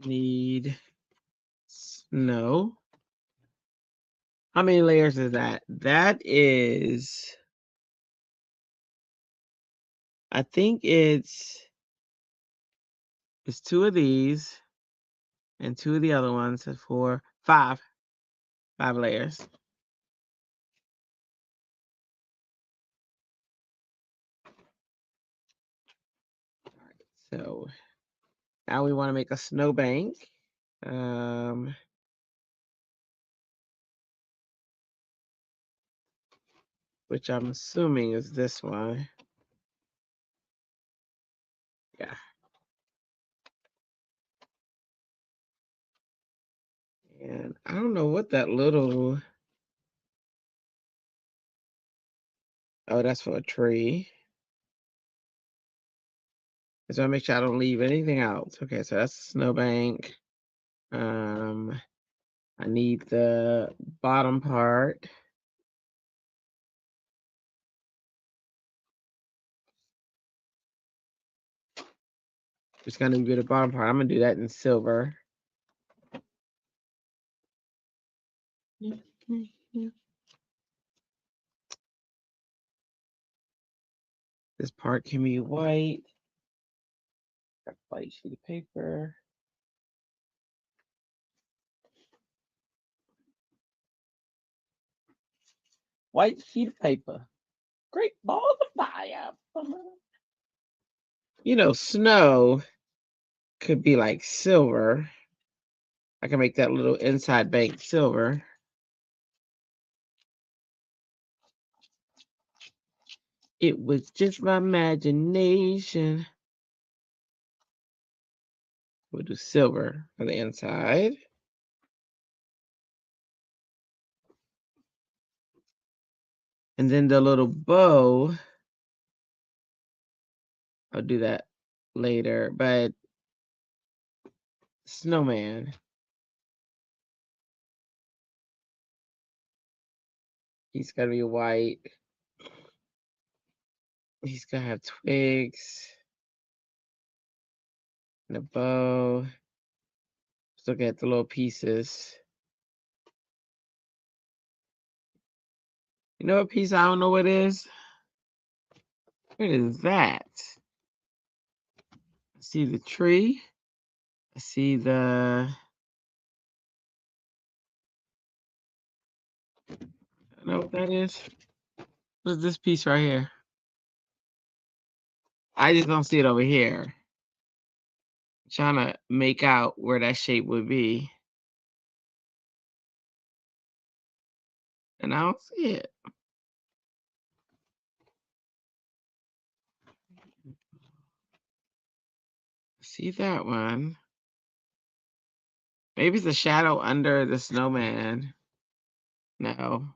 Need snow. How many layers is that? That is, I think it's two of these and two of the other ones. So 4, 5 layers. All right, so now we want to make a snowbank. Which I'm assuming is this one. Yeah. And I don't know what that little, oh, that's for a tree. So I make sure I don't leave anything out. Okay, so that's a snowbank. I need the bottom part. Just gonna do the bottom part. I'm gonna do that in silver. This part can be white. Got a white sheet of paper. White sheet of paper. Great balls of fire. You know, snow could be like silver. I can make that little inside bank silver. It was just my imagination. We'll do silver on the inside. And then the little bow, I'll do that later, but snowman. He's gotta be white. He's gonna have twigs and a bow. Let's look at the little pieces. You know what piece I don't know what is? What is that? I see the tree. I see the, I don't know what that is. What is this piece right here? I just don't see it over here. I'm trying to make out where that shape would be. And I don't see it. See that one. Maybe it's a shadow under the snowman. No,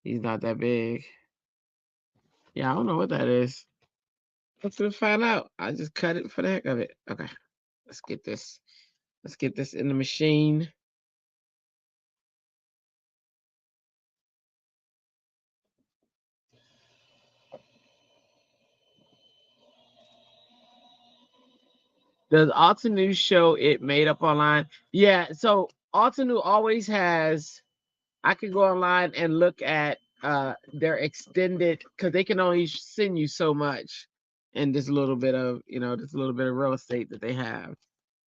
he's not that big. Yeah, I don't know what that is. Let's find out. I just cut it for the heck of it. Okay, let's get this. Let's get this in the machine. Does Altenew show it made up online? Yeah, so Altenew always has, I can go online and look at their extended, because they can only send you so much in this little bit of, this little bit of real estate that they have.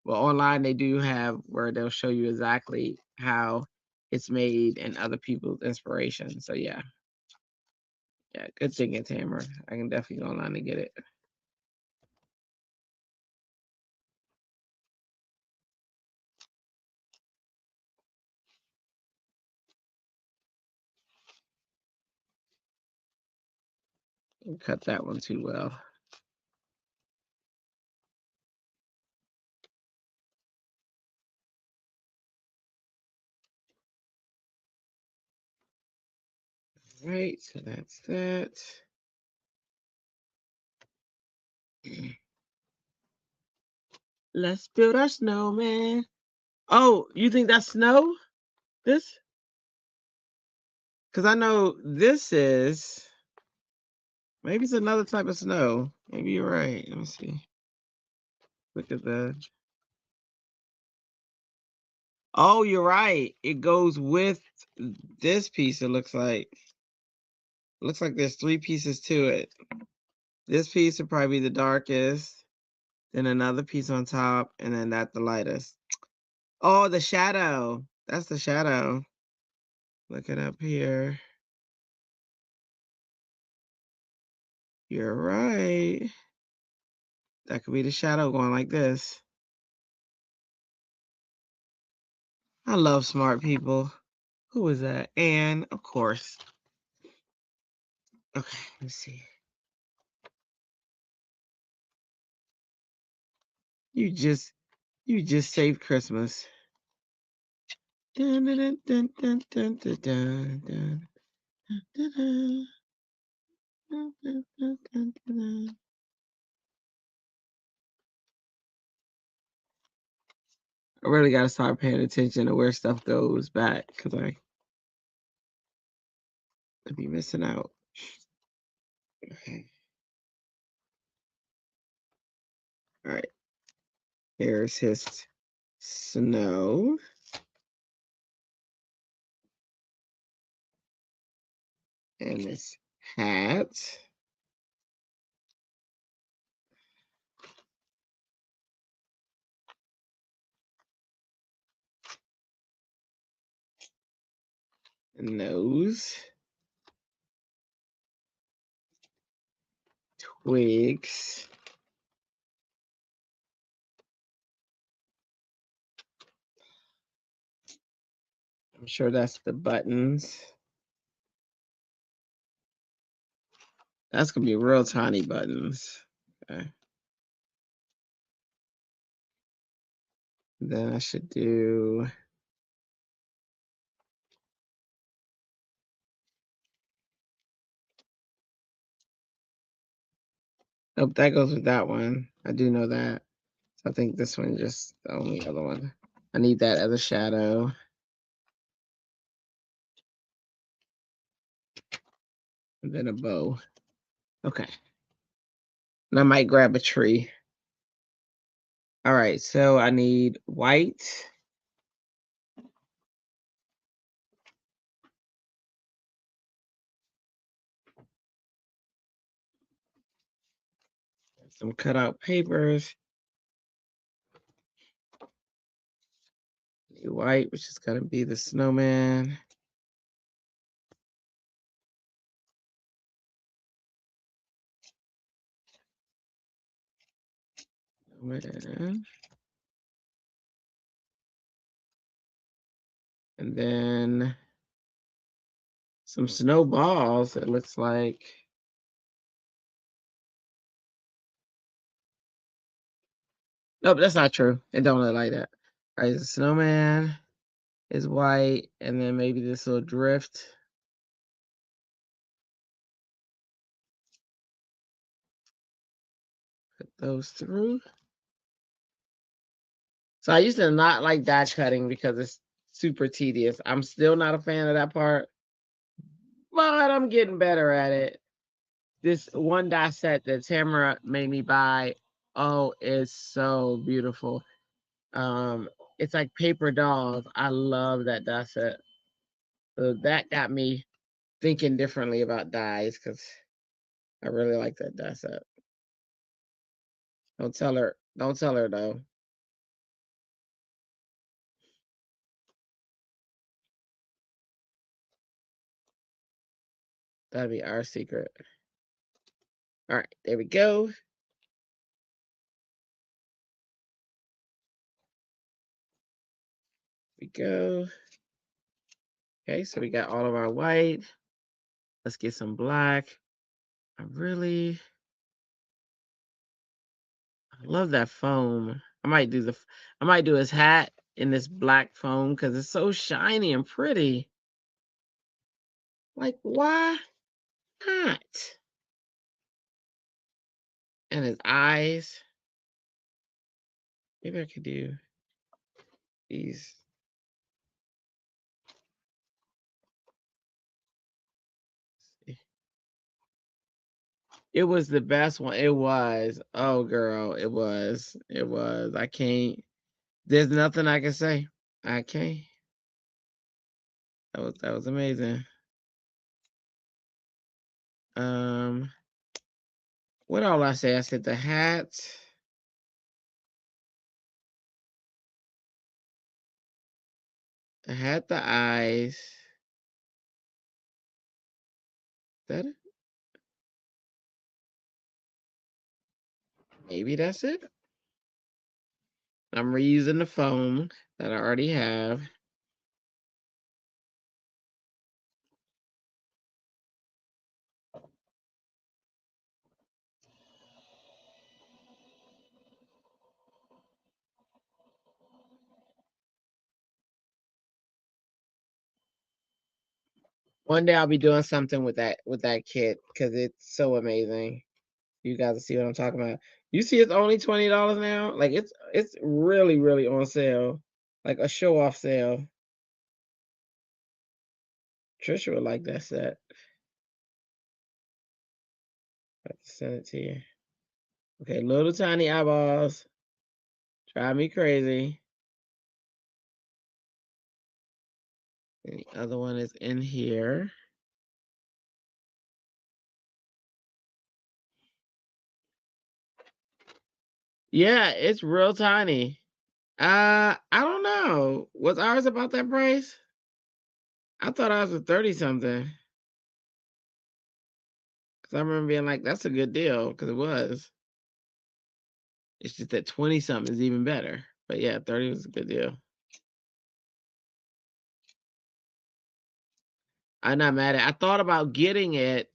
Well, online they do have where they'll show you exactly how it's made and other people's inspiration. So yeah. Yeah, good thinking, Tamara. I can definitely go online and get it. Didn't cut that one too well. All right, so that's that. Let's build our snowman. Oh, you think that's snow? This? Because I know this is, maybe it's another type of snow. Maybe you're right. Let me see. Look at that. Oh, you're right. It goes with this piece, it looks like. Looks like there's 3 pieces to it. This piece would probably be the darkest, then another piece on top, and then that the lightest. Oh, the shadow. That's the shadow. Look it up here. You're right. That could be the shadow going like this. I love smart people. Who is that? Anne, of course. Okay, let's see. You just saved Christmas. Dun, dun, dun, dun, dun, dun, dun, dun, dun, dun, dun, dun, dun, dun, dun. I really gotta start paying attention to where stuff goes back because I could be missing out. Okay. All right. Here's his snow. And his hat. Nose. Twigs. I'm sure that's the buttons. That's gonna be real tiny buttons. Okay. Then I should do oh, that goes with that one. I do know that. So I think this one just the only other one. I need that as a shadow. And then a bow. Okay. And I might grab a tree. All right, so I need white. Some cutout papers. Need white, which is gonna be the snowman. Snowman. And then some snowballs, it looks like. Nope, that's not true. It don't look like that. All right, the snowman is white, and then maybe this little drift. Put those through. So I used to not like die cutting because it's super tedious. I'm still not a fan of that part, but I'm getting better at it. This one die set that Tamara made me buy, oh, it's so beautiful. It's like paper dolls. I love that die set. So that got me thinking differently about dies because I really like that die set. Don't tell her. Don't tell her though. That'd be our secret. All right, there we go. We go. Okay, so we got all of our white. Let's get some black. I love that foam. I might do his hat in this black foam because it's so shiny and pretty. Like, why not? And his eyes. Maybe I could do these. It was the best one. It was. Oh, girl, it was. It was. I can't. There's nothing I can say. I can't. That was amazing. What all I say? I said the hat. The hat, the eyes. That it? Maybe that's it. I'm reusing the foam that I already have. One day I'll be doing something with that kit because it's so amazing. You guys see what I'm talking about. You see, it's only $20 now. Like it's really really on sale, like a show off sale. Trisha would like that set. I have to send it to you. Okay, little tiny eyeballs. Drive me crazy. And the other one is in here. Yeah, it's real tiny. I don't know. Was ours about that price? I thought ours was 30 something. Cause I remember being like, that's a good deal, because it was. It's just that 20 something is even better. But yeah, 30 was a good deal. I'm not mad at it. I thought about getting it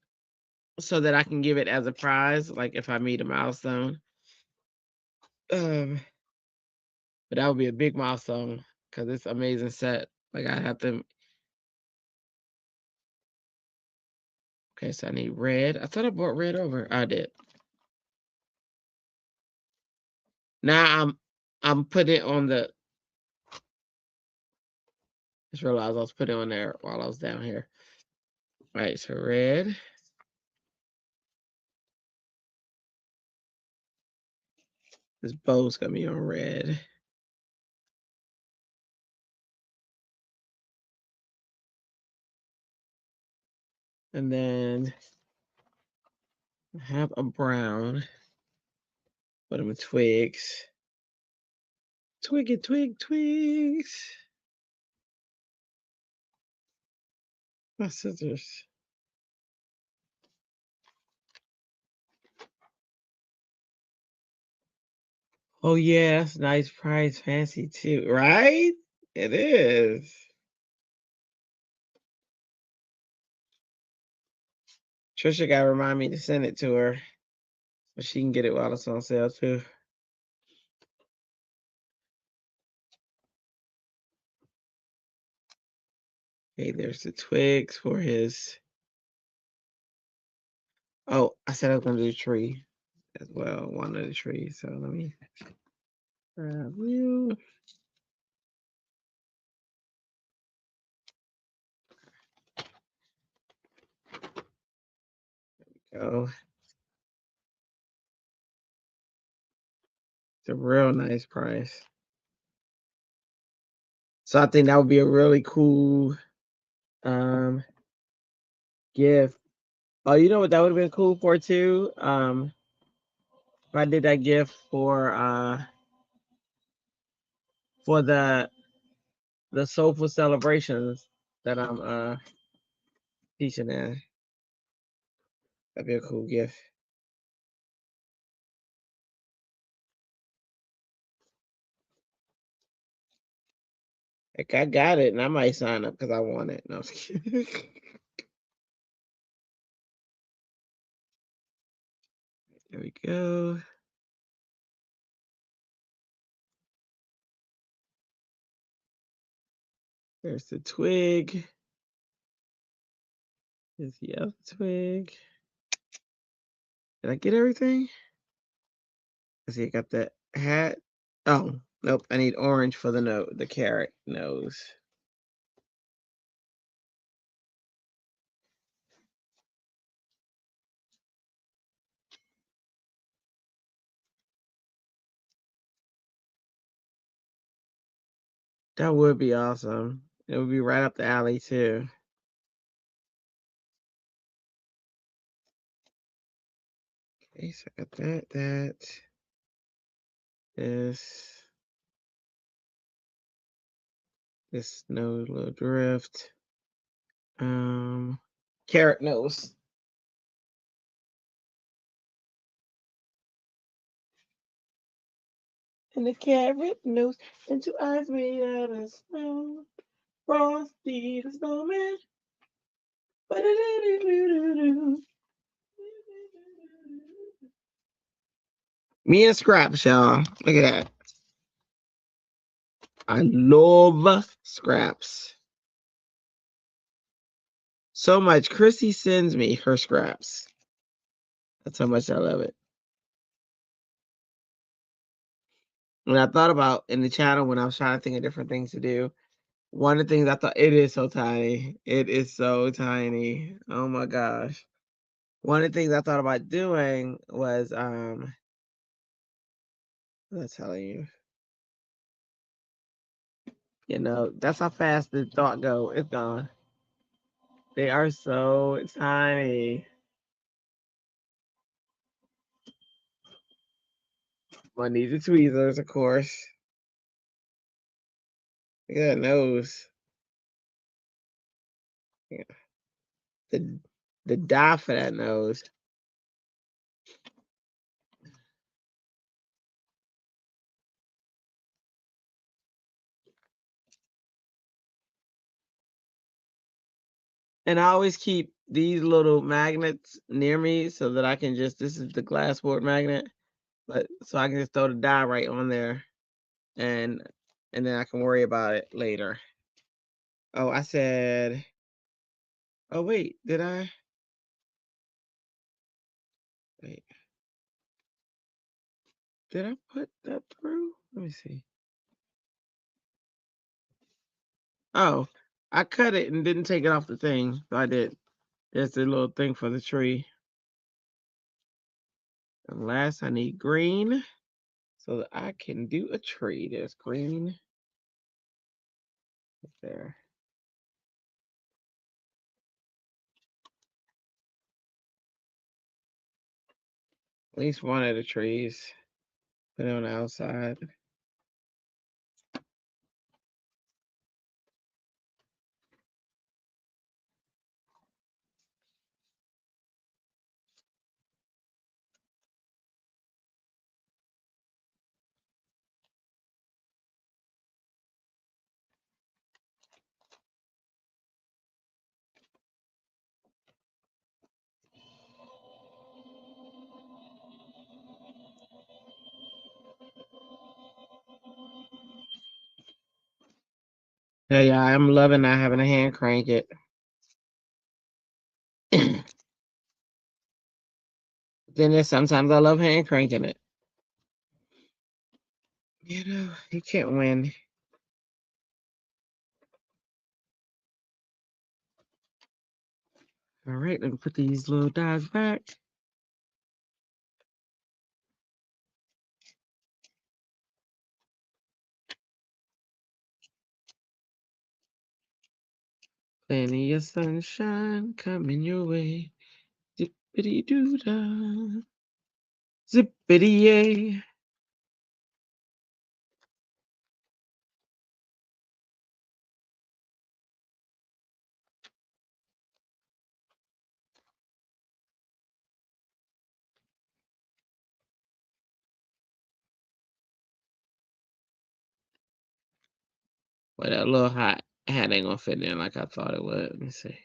so that I can give it as a prize, like if I meet a milestone. But that would be a big milestone because it's an amazing set. Like I have to. Okay, so I need red. I thought I bought red over. I did. Now I'm putting it on the. Just realized I was putting it on there while I was down here. All right, so red. This bow's gonna be on red. And then I have a brown. Put them in twigs. Twig, twigs. My scissors. Oh yeah, that's nice price, fancy too, right? It is. Trisha gotta remind me to send it to her so she can get it while it's on sale too. Okay, there's the twigs for his. Oh, I said I was gonna do the tree as well, one of the trees. So let me grab you. Go. It's a real nice price. So I think that would be a really cool gift. Oh, you know what that would have been cool for too? If I did that gift for the soulful celebrations that I'm teaching in. That'd be a cool gift. Like, I got it, and I might sign up because I want it. No, I'm just kidding. There we go. There's the twig. Here's the other twig. Did I get everything? Let's see, I got the hat. Oh, nope. I need orange for the carrot nose. That would be awesome. It would be right up the alley too. Okay, so I got this nose little drift. Carrot nose. And the carrot nose, and two eyes made out of snow. Frosty the snowman. Me and Scraps, y'all. Look at that. I love Scraps so much. Chrissy sends me her Scraps. That's how much I love it. When I thought about in the channel, when I was trying to think of different things to do, one of the things I thought, it is so tiny. It is so tiny. Oh my gosh. One of the things I thought about doing was, I'm telling you, that's how fast the thought go. It's gone. They are so tiny. I need the tweezers, of course. Look at that nose. Yeah. The dye for that nose. And I always keep these little magnets near me so that I can just, this is the glass board magnet, but so I can just throw the dye right on there and then I can worry about it later. Oh, I said, oh wait, did I? Wait. Did I put that through? Let me see. Oh, I cut it and didn't take it off the thing. So I did. There's the little thing for the tree. And last, I need green so that I can do a tree. There's green there. At least one of the trees. Put it on the outside. Yeah, I'm loving not having to hand crank it. Then there's sometimes I love hand cranking it. You can't win. All right, let me put these little dies back. Plenty of sunshine coming your way. Zippity doo dah. Zippity yay. But that little hat ain't gonna fit in like I thought it would. Let me see.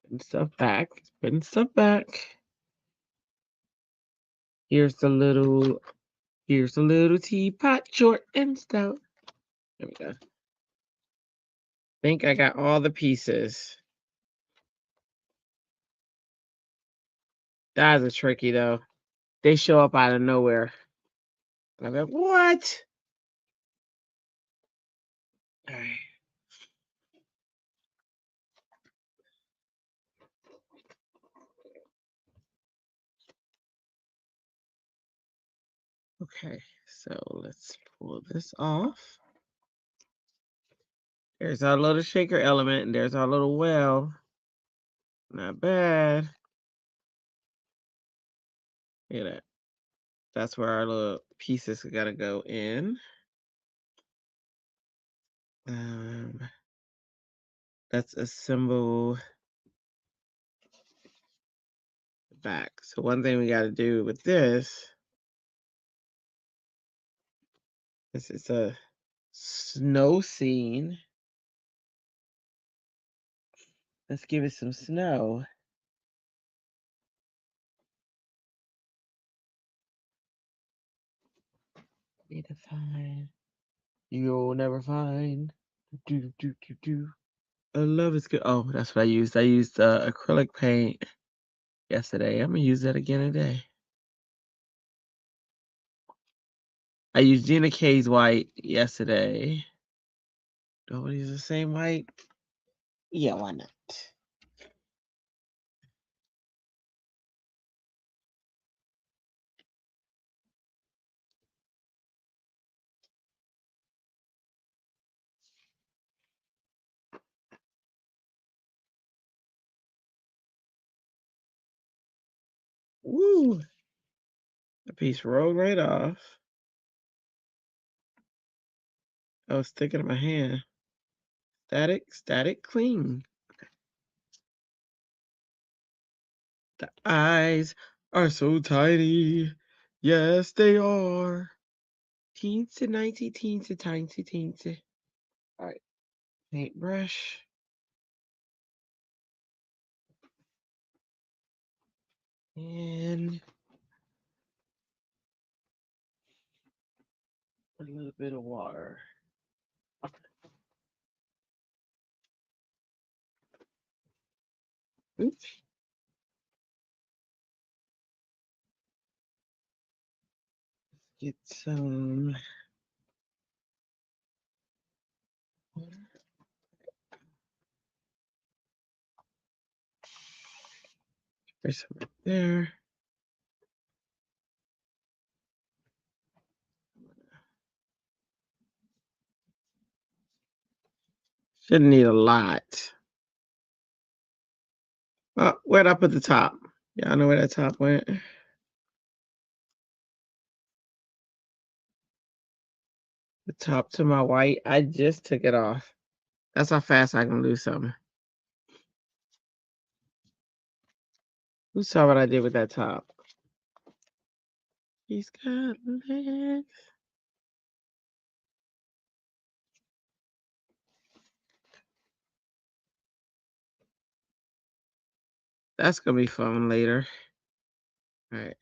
Putting stuff back. Putting stuff back. Here's the little teapot, short and stout. There we go. Think I got all the pieces. That is tricky though. They show up out of nowhere. I'm like, what? All right. Okay, so let's pull this off. There's our little shaker element, and there's our little well. Not bad. Look at that. That's where our little pieces are gonna go in. Let's assemble the back. So one thing we gotta do with this is it's a snow scene. Let's give it some snow. Need to find. You'll never find. Do do do do. Love is good. Oh, that's what I used. I used acrylic paint yesterday. I'm gonna use that again today. I used Gina K's white yesterday. Do I use the same white? Yeah, why not? Woo! The piece rolled right off. I was sticking in my hand. Static, clean. The eyes are so tiny. Yes, they are. Teensy, ninety, teensy, tiny, teensy. All right, paintbrush. And a little bit of water. Oops. Get some water. There's some right there. Shouldn't need a lot. Where'd I put the top? Yeah, I know where that top went. The top to my white. I just took it off. That's how fast I can lose something. Who saw what I did with that top? He's got legs. That's gonna be fun later. All right.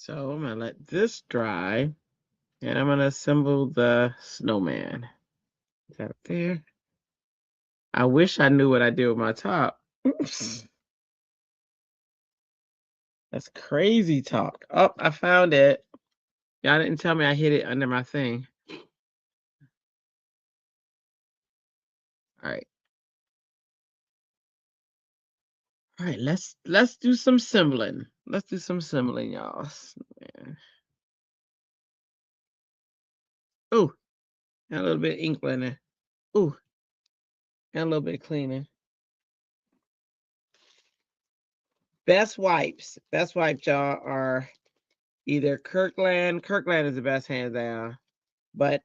So I'm gonna let this dry, and I'm gonna assemble the snowman. Is that up there? I wish I knew what I did with my top. Oops. That's crazy talk. Oh, I found it. Y'all didn't tell me I hid it under my thing. All right. All right, let's do some assembling. Let's do some assembling, y'all. Oh, got a little bit of ink in there. Oh, got a little bit of cleaning. Best wipes, y'all, are either Kirkland. Kirkland is the best, hands down. But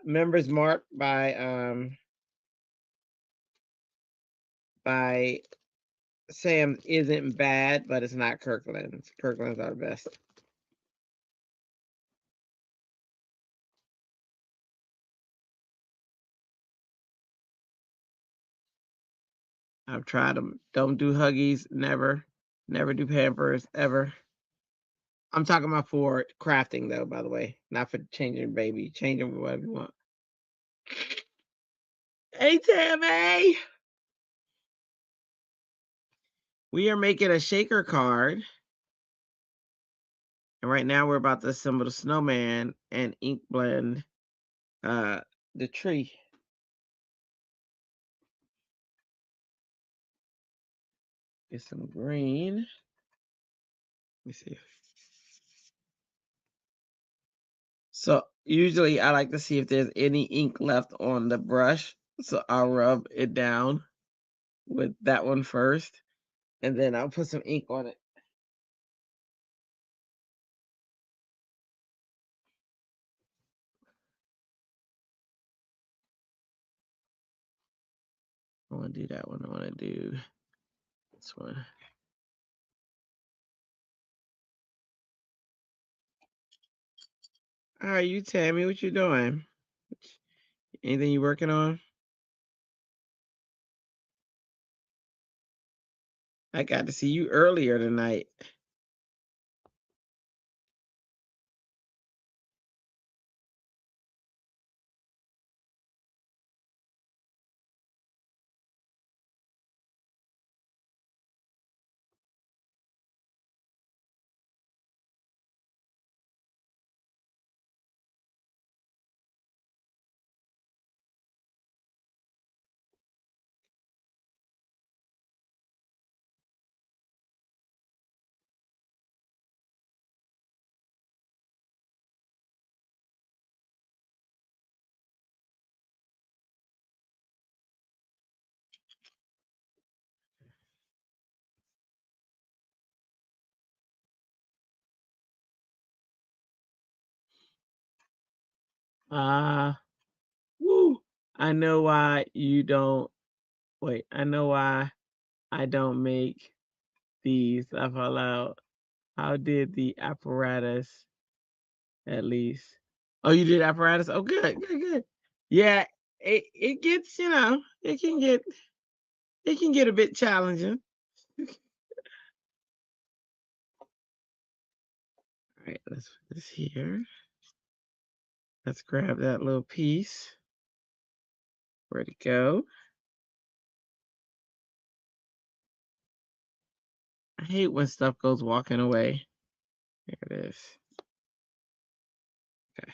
Members Mark by Sam isn't bad, but it's not Kirkland's. Kirkland's are the best. I've tried them. Don't do Huggies. Never. Never do Pampers. Ever. I'm talking about for crafting, though, by the way. Not for changing baby. Change them whatever you want. Hey, Tammy! We are making a shaker card. And right now we're about to assemble the snowman and ink blend the tree. Get some green. Let me see. So usually I like to see if there's any ink left on the brush. So I'll rub it down with that one first, and then I'll put some ink on it. I want to do that one. I want to do this one. How are you, Tammy? What you doing? Anything you working on? I got to see you earlier tonight. Woo! I know why you don't. Wait, I know why I don't make these laugh out loud. How did the apparatus at least? Oh, you did apparatus? Oh, good, good, good. Yeah, it gets, it can get a bit challenging. All right, let's put this here. Let's grab that little piece. Where'd it go? I hate when stuff goes walking away. There it is. Okay.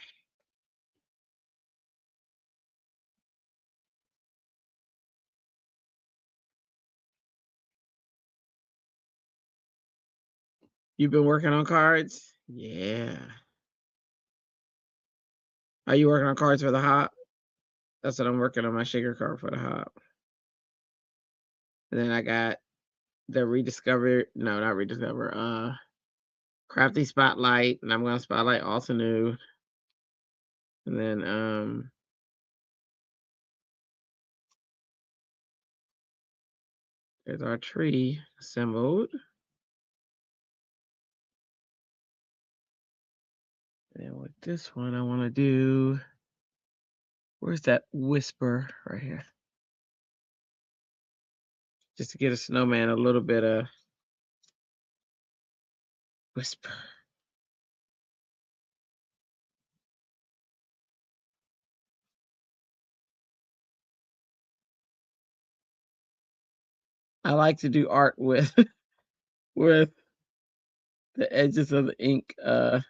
You've been working on cards? Yeah. Are you working on cards for the hop? That's what I'm working on, my shaker card for the hop. And then I got the not rediscover, Crafty Spotlight, and I'm gonna spotlight Altenew. And then there's our tree assembled. And with this one, I want to do, where's that whisper right here? Just to get a snowman a little bit of whisper. I like to do art with with the edges of the ink pad.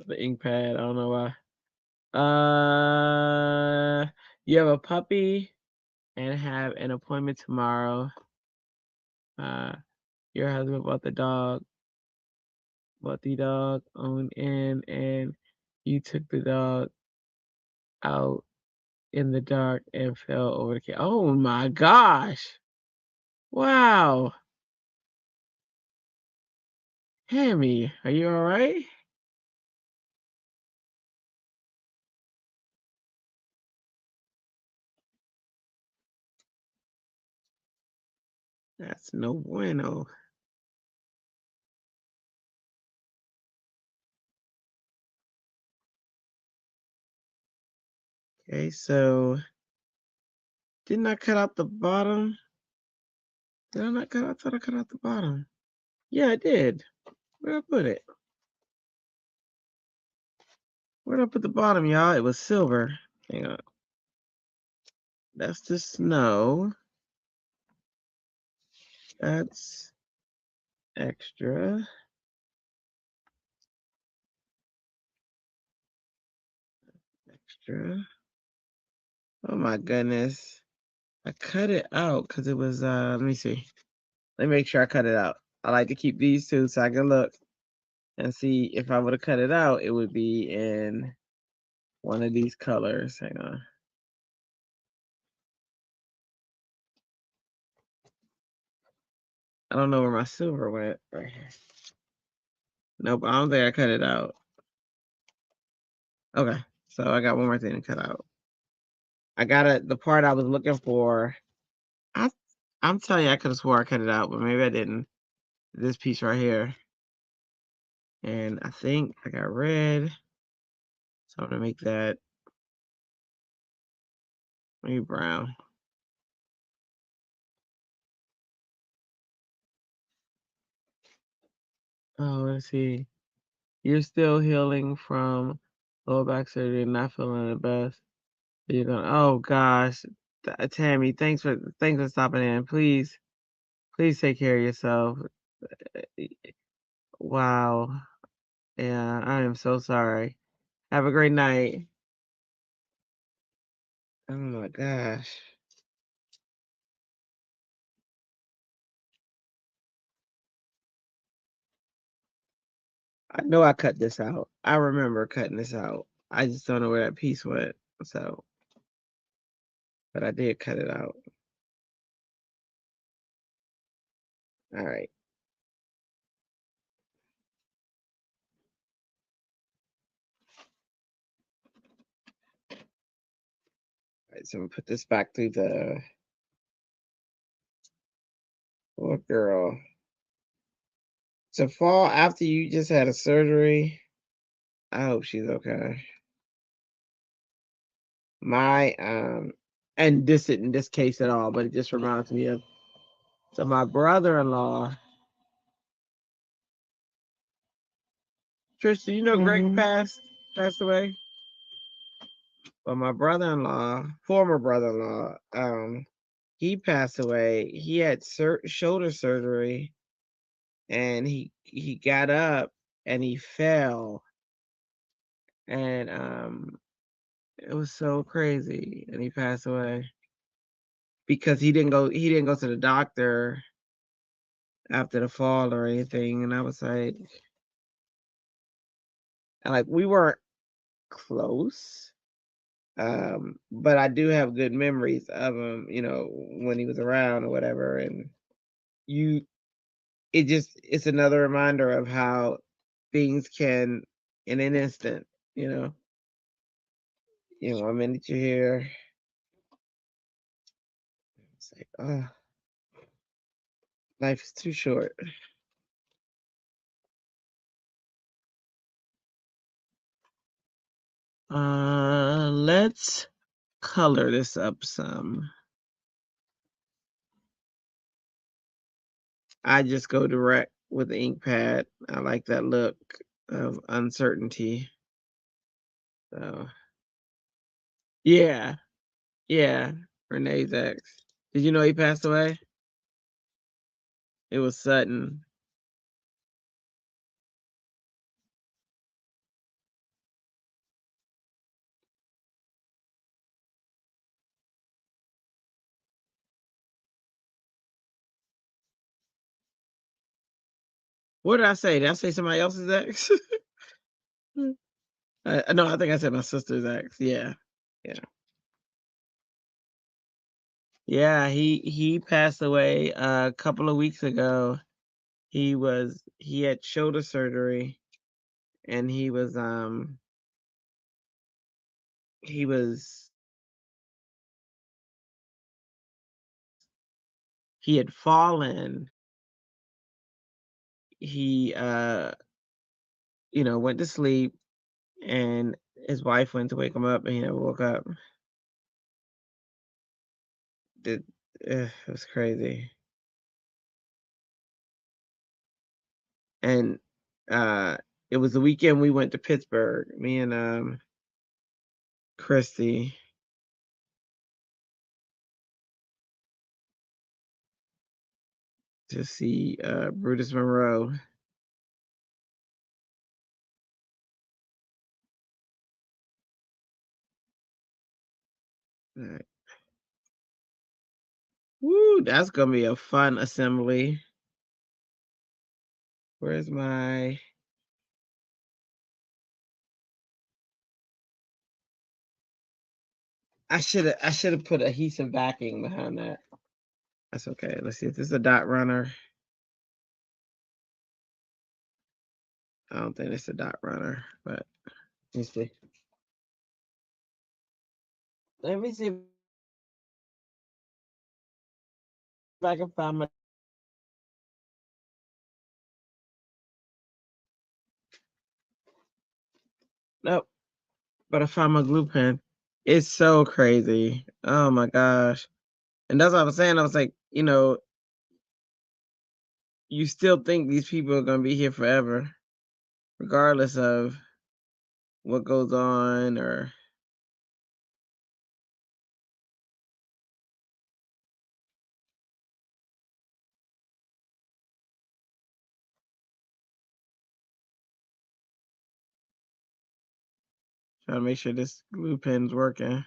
I don't know why. You have a puppy and have an appointment tomorrow. Your husband bought the dog on in, and you took the dog out in the dark and fell over the cat. Oh my gosh. Wow. Hammy, are you all right? That's no bueno. Okay, so didn't I cut out the bottom? Did I not cut out? I thought I cut out the bottom. Yeah, I did. Where did I put it? Where did I put the bottom, y'all? It was silver. Hang on. That's the snow. That's extra. Extra. Oh my goodness. I cut it out because it was let me see. Let me make sure I cut it out. I like to keep these two so I can look and see if I would have cut it out, it would be in one of these colors. Hang on. I don't know where my silver went. Right here. Nope, I don't think I cut it out. Okay, so I got one more thing to cut out. I got it. The part I was looking for. I'm telling you, I could have swore I cut it out, but maybe I didn't. This piece right here, and I think I got red. So I'm gonna make that maybe brown. Oh, let's see. You're still healing from lower back surgery, not feeling the best. You're gonna. Oh gosh, Tammy, thanks for stopping in. Please take care of yourself. Wow. Yeah, I am so sorry. Have a great night. Oh my gosh. I know I cut this out. I remember cutting this out. I just don't know where that piece went. So, but I did cut it out. All right. All right, so I'm gonna put this back through the poor girl. To fall after you just had a surgery. I hope she's okay. My and this isn't this case at all, but it just reminds me of so my brother-in-law. Tristan, you know Greg passed away? Well, my brother-in-law, former brother-in-law, he passed away. He had shoulder surgery, and he got up and he fell, and it was so crazy, and he passed away because he didn't go to the doctor after the fall or anything, and I was like, we weren't close, but I do have good memories of him, when he was around or whatever, and you it's another reminder of how things can in an instant, you know. A minute you're here, it's like, oh, life is too short. Let's color this up some. I just go direct with the ink pad. I like that look of uncertainty. So yeah, yeah, Renee's ex. Did you know he passed away? It was sudden. What did I say? Did I say somebody else's ex? No, I think I said my sister's ex. Yeah. Yeah. Yeah, he passed away a couple of weeks ago. He had shoulder surgery, and he was he had fallen. He went to sleep, and his wife went to wake him up, and he never woke up. It was crazy. And uh it was the weekend we went to Pittsburgh, me and Christy, to see Brutus Monroe. Right. Woo, that's gonna be a fun assembly. Where's my I should have put adhesive backing behind that. That's okay. Let's see if this is a dot runner. I don't think it's a dot runner, but let me see. Let me see if I can find my nope, but I found my glue pen. It's so crazy. Oh my gosh. And that's what I was saying. I was like, you still think these people are gonna be here forever, regardless of what goes on, or trying to make sure this glue pen's working.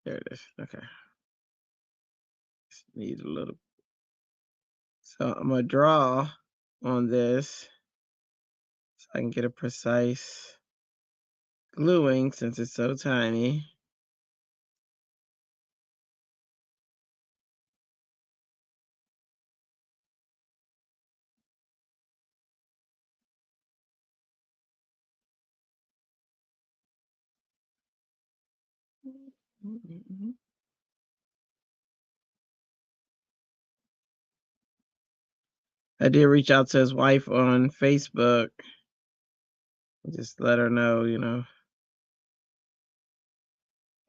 There it is. Okay. Just need a little. So I'm gonna draw on this so I can get a precise gluing since it's so tiny. I did reach out to his wife on Facebook. Just let her know,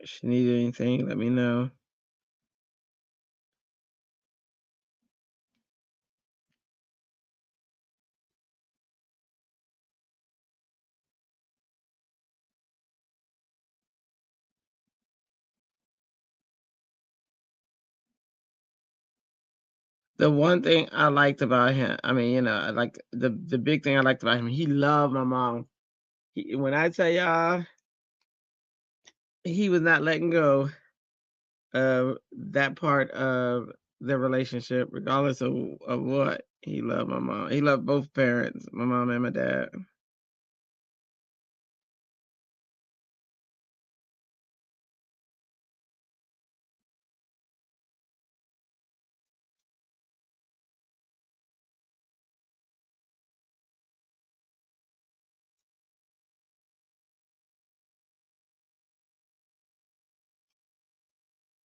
if she needed anything, let me know. The one thing I liked about him, I mean, I like the big thing I liked about him, he loved my mom. When I tell y'all, he was not letting go of that part of the relationship, regardless of what. He loved my mom. He loved both parents, my mom and my dad.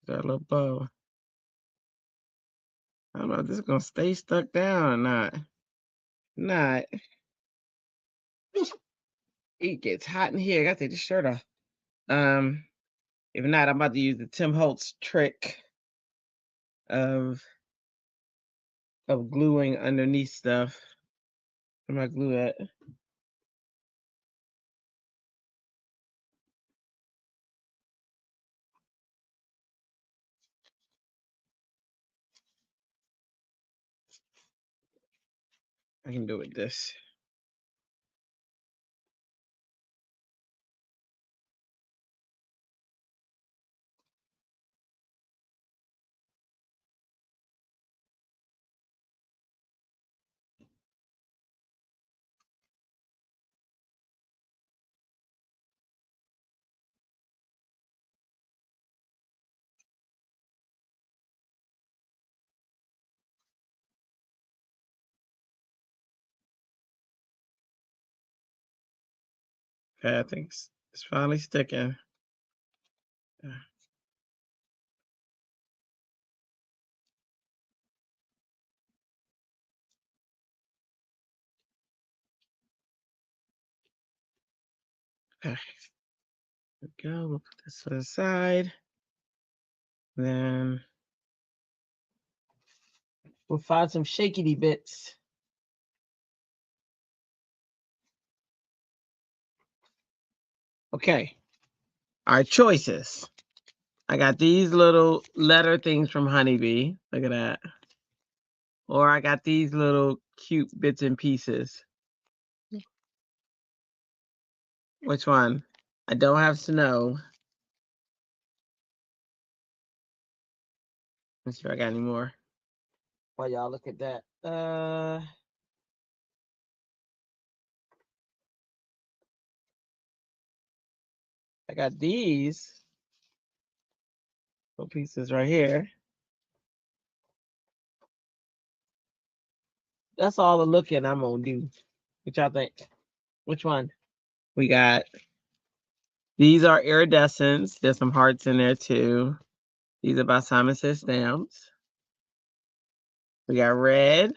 That little bow. I don't know if this is gonna stay stuck down or not. Not. It gets hot in here. I gotta take the shirt off. Um, if not, I'm about to use the Tim Holtz trick of gluing underneath stuff. Where my glue at? I can do it with this. Okay, I think it's finally sticking. Okay, there we go. We'll put this to the side. Then we'll find some shakety bits. Okay, our choices. I got these little letter things from Honeybee. Look at that. Or I got these little cute bits and pieces. Which one? I don't have snow. Let's see if I got any more. While y'all look at that. I got these little pieces right here. That's all the looking I'm gonna do. What y'all think? Which one? We got these are iridescents. There's some hearts in there too. These are by Simon Says Stamps. We got red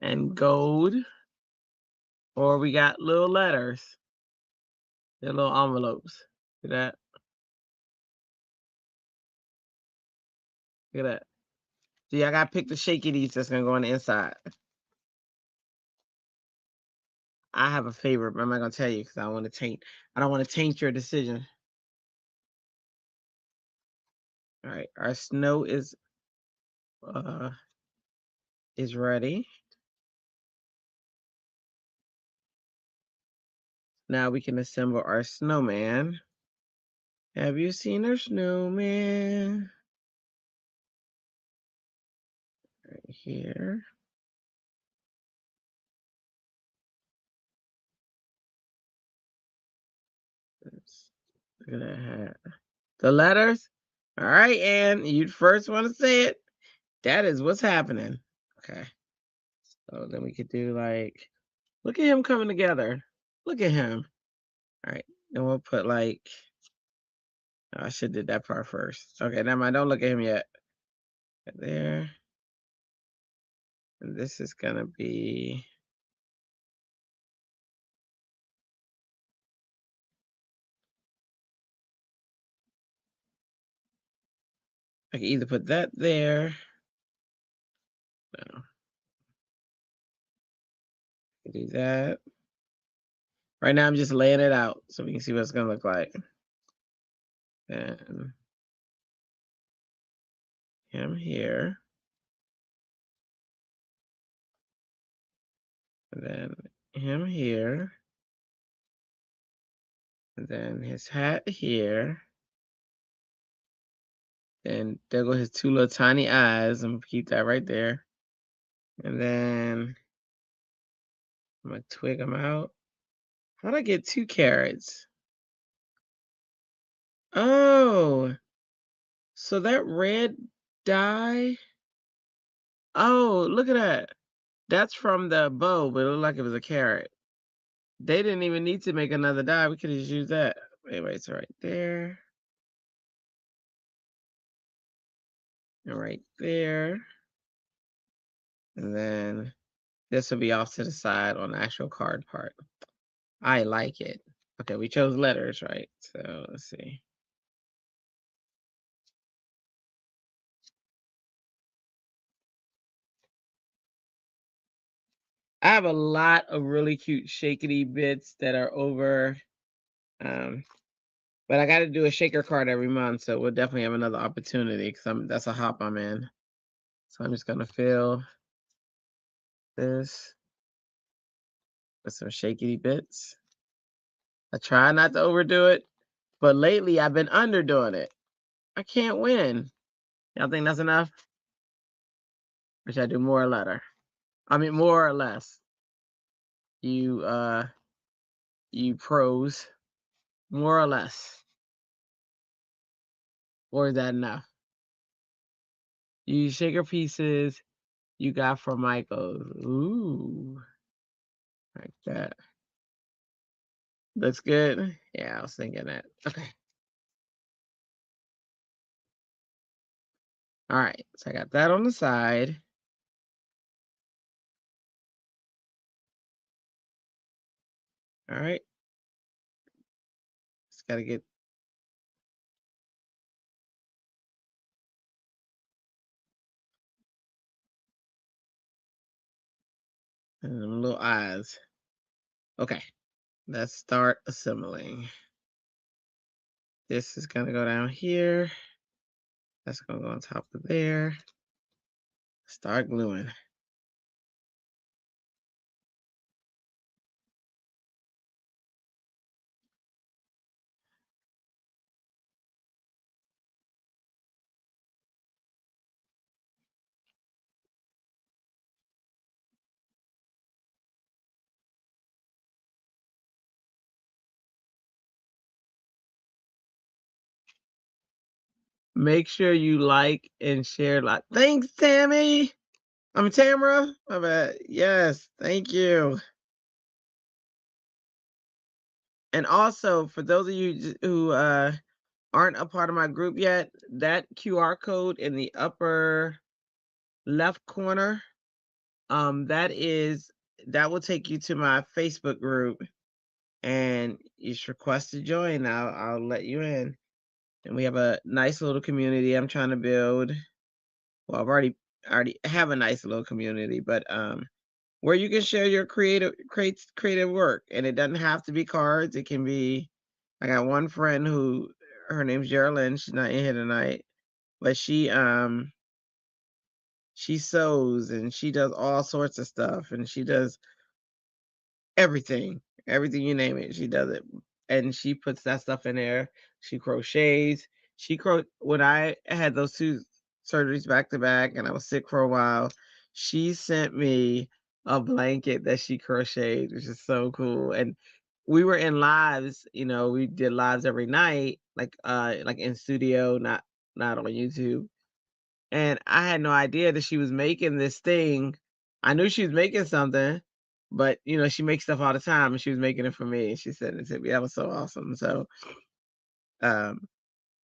and gold. Or we got little letters. They're little envelopes. Look at that. Look at that. See, I gotta pick the shakeies that's gonna go on the inside. I have a favorite, but I'm not gonna tell you because I don't want to taint your decision. All right, our snow is ready. Now we can assemble our snowman. Have you seen our snowman? Right here. Look at that hat. The letters? All right, Ann, you first want to say it. That is what's happening. Okay. So then we could do like, look at him coming together. Look at him. All right. Then we'll put like, oh, I should have did that part first. Okay, never mind. Don't look at him yet. Right there. And this is going to be, I can either put that there. No. I can do that. Right now, I'm just laying it out so we can see what it's going to look like. And him here. And then him here. And then his hat here. And there go his two little tiny eyes. I'm going to keep that right there. And then I'm going to twig them out. How'd I get 2 carrots? Oh, so that red dye. Oh, look at that. That's from the bow, but it looked like it was a carrot. They didn't even need to make another dye. We could have just used that. Anyway, it's right there. And right there. And then this will be off to the side on the actual card part. I like it. Okay, we chose letters, right? So let's see. I have a lot of really cute shakety bits that are over. But I got to do a shaker card every month, so we'll definitely have another opportunity because that's a hop I'm in. So I'm just gonna fill this with some shakety bits. I try not to overdo it, but lately I've been underdoing it. I can't win. Y'all think that's enough? Or should I do more or letter? I mean more or less. You you pros, more or less. Or is that enough? You sugar pieces you got from Michael's. Ooh. Like that. Looks good? Yeah, I was thinking that. Okay. All right. So I got that on the side. All right. Just got to get them little eyes. Okay. Let's start assembling. This is going to go down here. That's going to go on top of there. Start gluing. Make sure you like and share. Thanks, Tammy. I'm Tamara. My bad. Yes, thank you. And also, for those of you who aren't a part of my group yet, that QR code in the upper left corner, that will take you to my Facebook group, and you should request to join. I'll let you in. And we have a nice little community I'm trying to build. Well, I already have a nice little community, but where you can share your creative work, and it doesn't have to be cards. It can be. I got one friend who her name's Geraldine. She's not in here tonight, but she sews and she does all sorts of stuff, and she does everything you name it, she does it. And she puts that stuff in there. She crochets. When I had those two surgeries back to back and I was sick for a while, she sent me a blanket that she crocheted, which is so cool. And we were in lives, we did lives every night, like in studio, not on YouTube. And I had no idea that she was making this thing. I knew she was making something, but she makes stuff all the time, and she was making it for me. And she said it to me. That was so awesome. Um,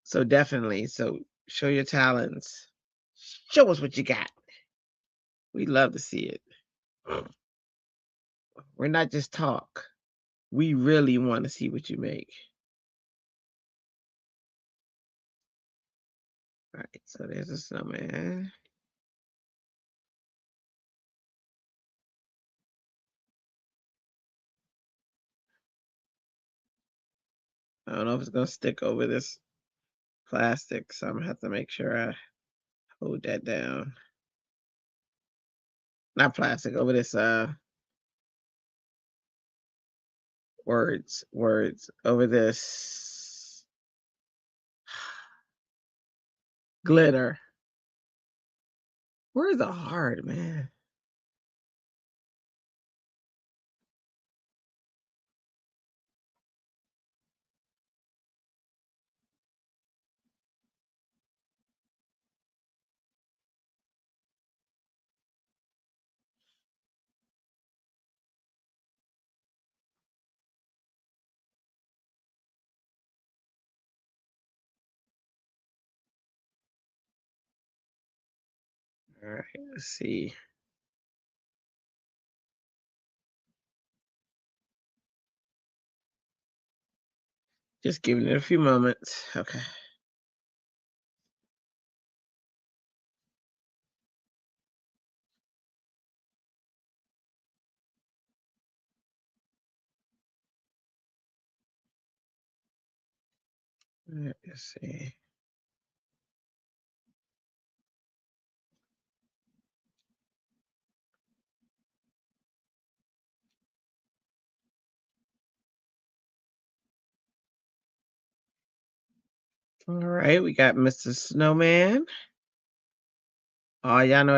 so definitely. So show your talents. Show us what you got. We love to see it. We're not just talk. We really want to see what you make. All right. So there's a snowman. I don't know if it's gonna stick over this plastic, so I'm gonna have to make sure I hold that down. Not plastic, over this words over this glitter. Where's the heart, man? All right, let's see. Just giving it a few moments. Okay. Let's see. All right, we got Mr. Snowman. Oh, y'all know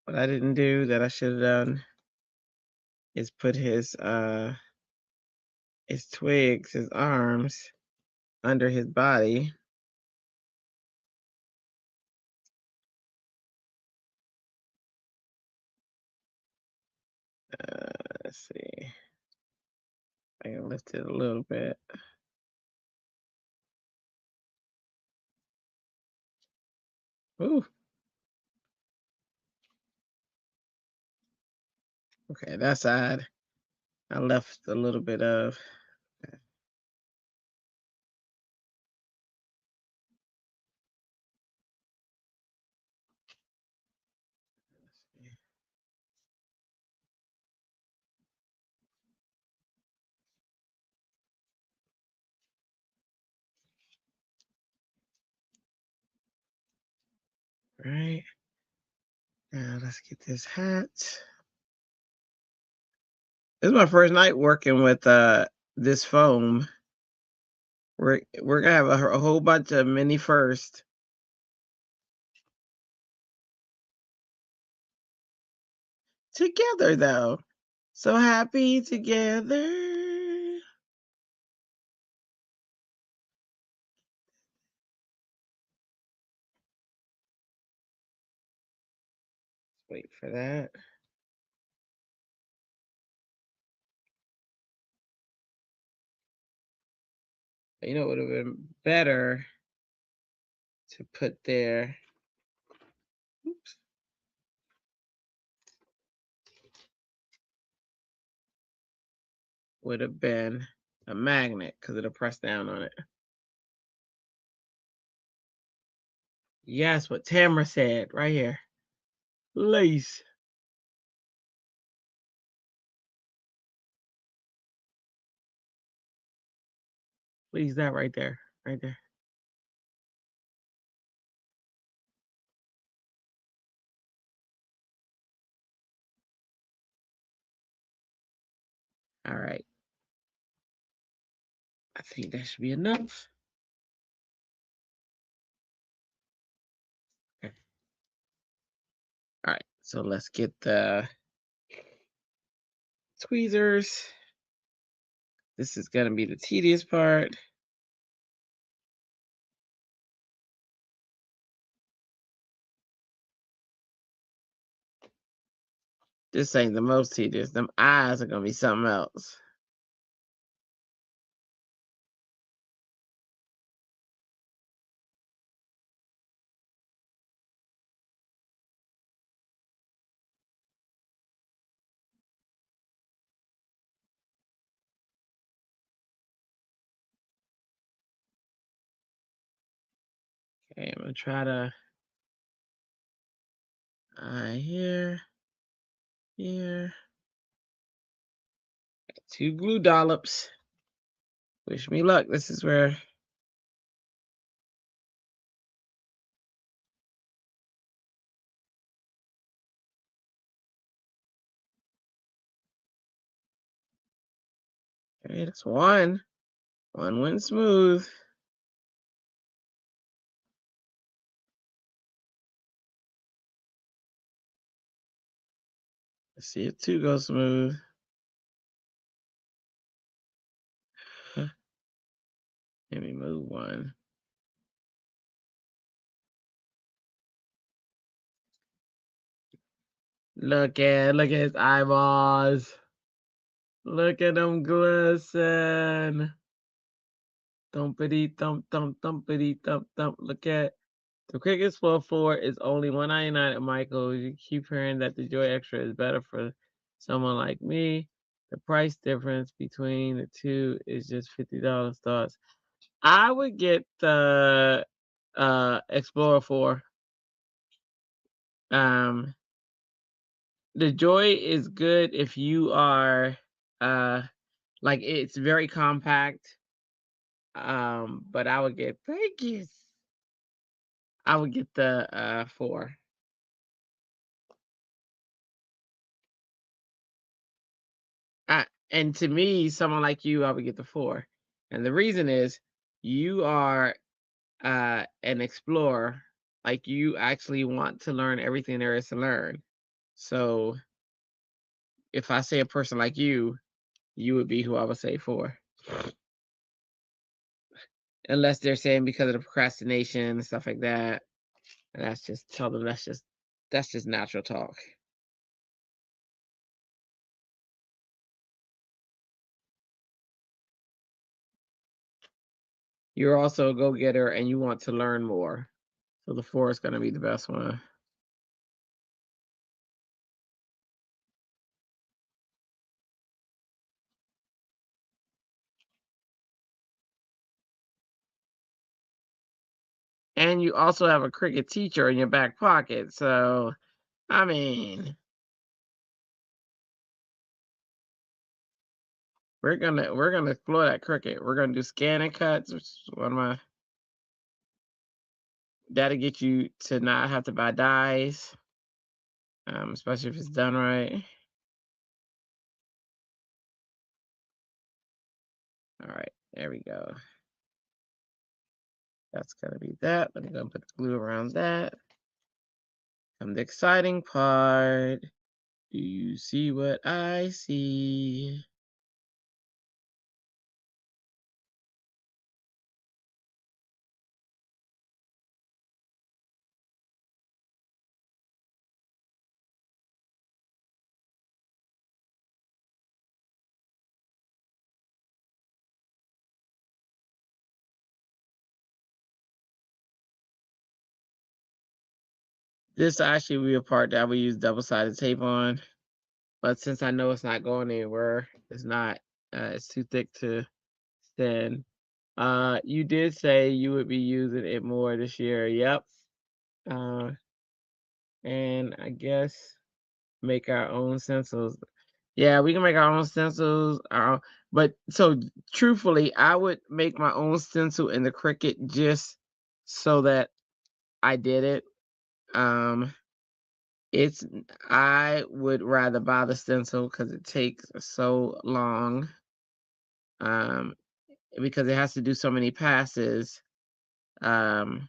what I didn't do that I should have done is put his twigs, his arms under his body. Let's see. I can lift it a little bit. Ooh. Okay, that side I left a little bit of. Okay. Right. Now let's get this hat. This is my first night working with this foam. We're gonna have a whole bunch of mini first. Together though. So happy together. Wait for that. You know, it would have been better to put there. Oops. Would have been a magnet because it'll press down on it. Yes, what Tamara said right here. Lace. Please, that right there. Right there. All right. I think that should be enough. Okay. All right. So let's get the tweezers. This is going to be the tedious part. This ain't the most tedious. Them eyes are going to be something else. Okay, I'm going to try to here. Here. 2 glue dollops. Wish me luck. This is where. Okay, that's one. One went smooth. Let's see if 2 goes smooth. Let me move 1. Look at his eyeballs. Look at them glisten. Thumpity thump thump thumpity thump thump. Look at the Cricut Explore 4 is only $199 at Michael's. You keep hearing that the Joy Extra is better for someone like me. The price difference between the two is just $50 starts. I would get the Explorer 4. The Joy is good if you are like it's very compact. But I would get I would get the 4. And to me, someone like you, I would get the 4. And the reason is you are and explore. Like you actually want to learn everything there is to learn. So if I say a person like you would be who I would say for. Unless they're saying because of the procrastination and stuff like that. And that's just tell them that's just natural talk. You're also a go-getter and you want to learn more. So the 4 is gonna be the best one. And you also have a cricket teacher in your back pocket. So I mean, we're gonna explore that cricket. We're gonna do scan and cuts, which is one of my that'll get you to not have to buy dyes, especially if it's done right. All right, there we go. That's gonna be that. Let me go put the glue around that. And the exciting part. Do you see what I see? This actually will be a part that we use double-sided tape on, but since I know it's not going anywhere, it's not, it's too thick to send. You did say you would be using it more this year. Yep. Uh, and I guess make our own stencils. Yeah, we can make our own stencils. But so truthfully, I would make my own stencil in the Cricut just so that I did it. Um, it's I would rather buy the stencil because it takes so long. Um, because it has to do so many passes. Um,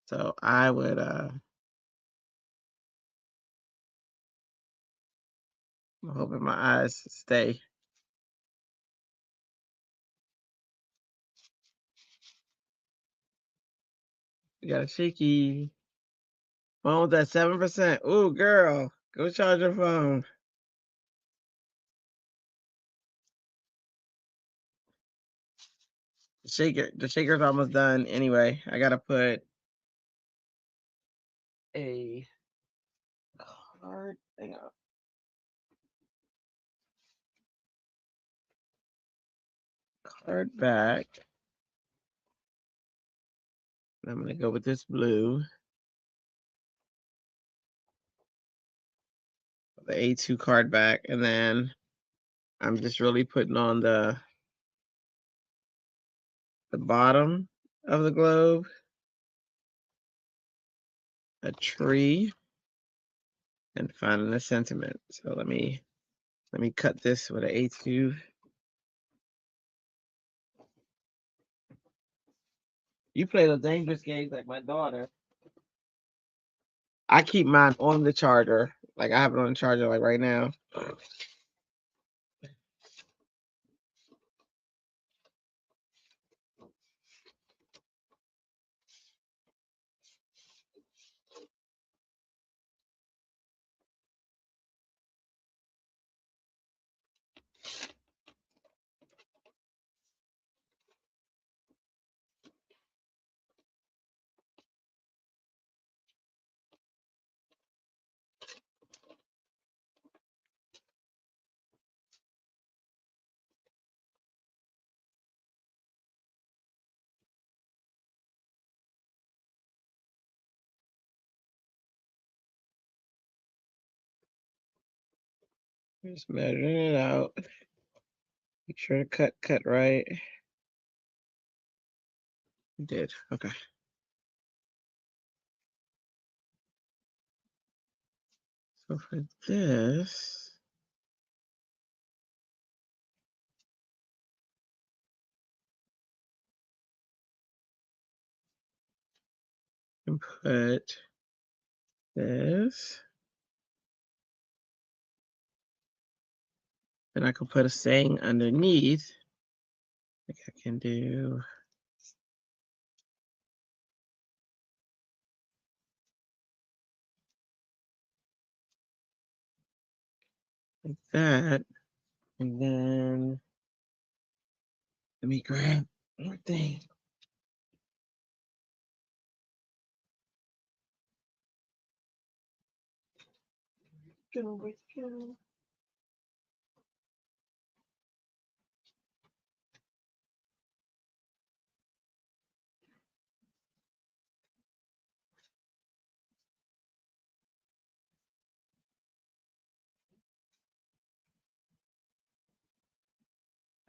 so I would I'm hoping my eyes stay. You got a shaky phone with that 7%. Ooh, girl, go charge your phone. The shaker's almost done anyway. I gotta put a card thing up. Card back. I'm gonna go with this blue. The A2 card back, and then I'm just really putting on the bottom of the globe, a tree, and finding a sentiment. So let me cut this with an A2. You play the dangerous games like my daughter. I keep mine on the charger. Like I have it on the charger like right now. Just measuring it out. Make sure to cut right. Did. Okay. So for this, can put this. And I can put a saying underneath. Like I can do like that. And then let me grab one thing. Where'd it go?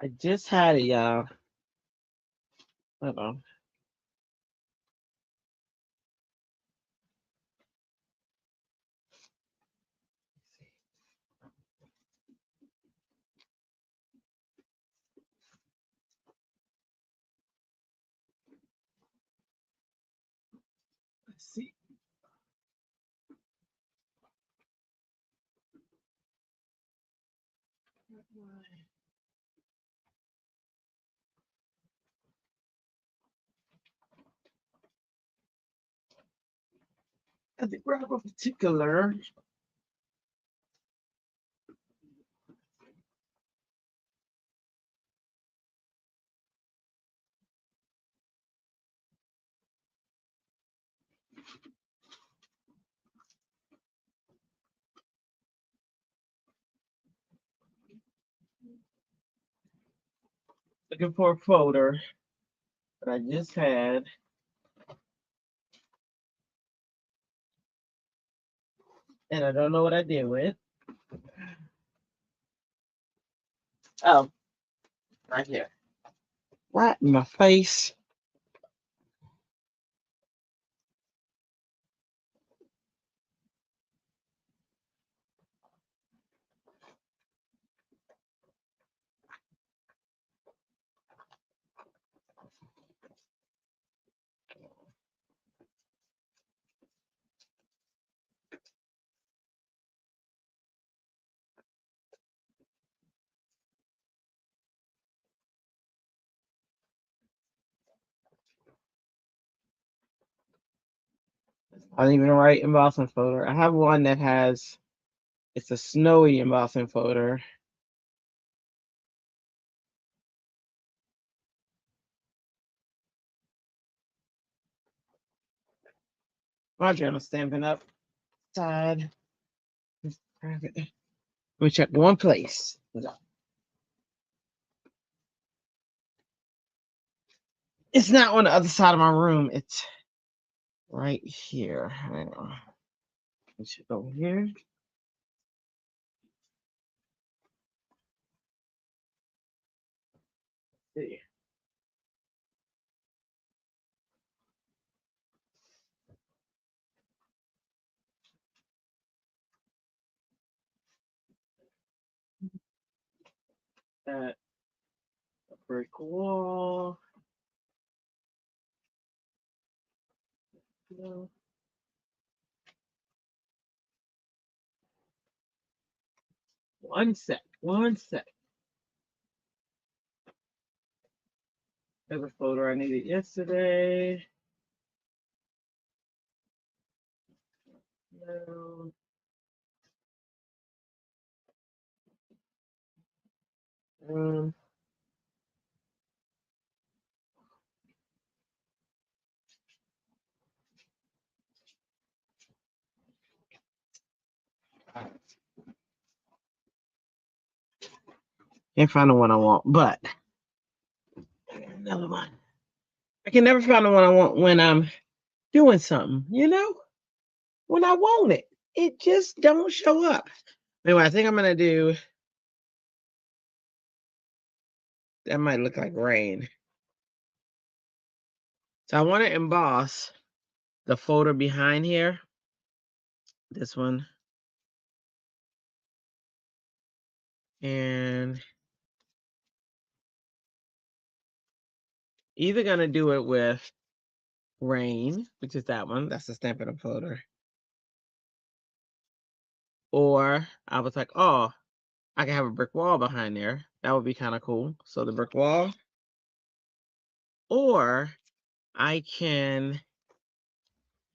I just had it, y'all. Hold on. Let's see. I think grab a particular. Looking for a folder that I just had. And I don't know what I did with. Oh, right here. Right in my face. I don't even write embossing folder. I have one that has, it's a snowy embossing folder. My journal stamping up side. Let me check one place. It's not on the other side of my room. It's right here. Hang on. It should go here. See. That a brick wall. No. One sec. There's a folder I needed yesterday. No. Um, can't find the one I want, but another one. I can never find the one I want when I'm doing something, when I want it. It just don't show up. Anyway, I think I'm gonna do, that might look like rain. So I want to emboss the folder behind here. This one. And either gonna do it with rain, which is that one. That's the Stampin' Up! Folder. Or I was like, oh, I can have a brick wall behind there. That would be kind of cool. So the brick wall. Or I can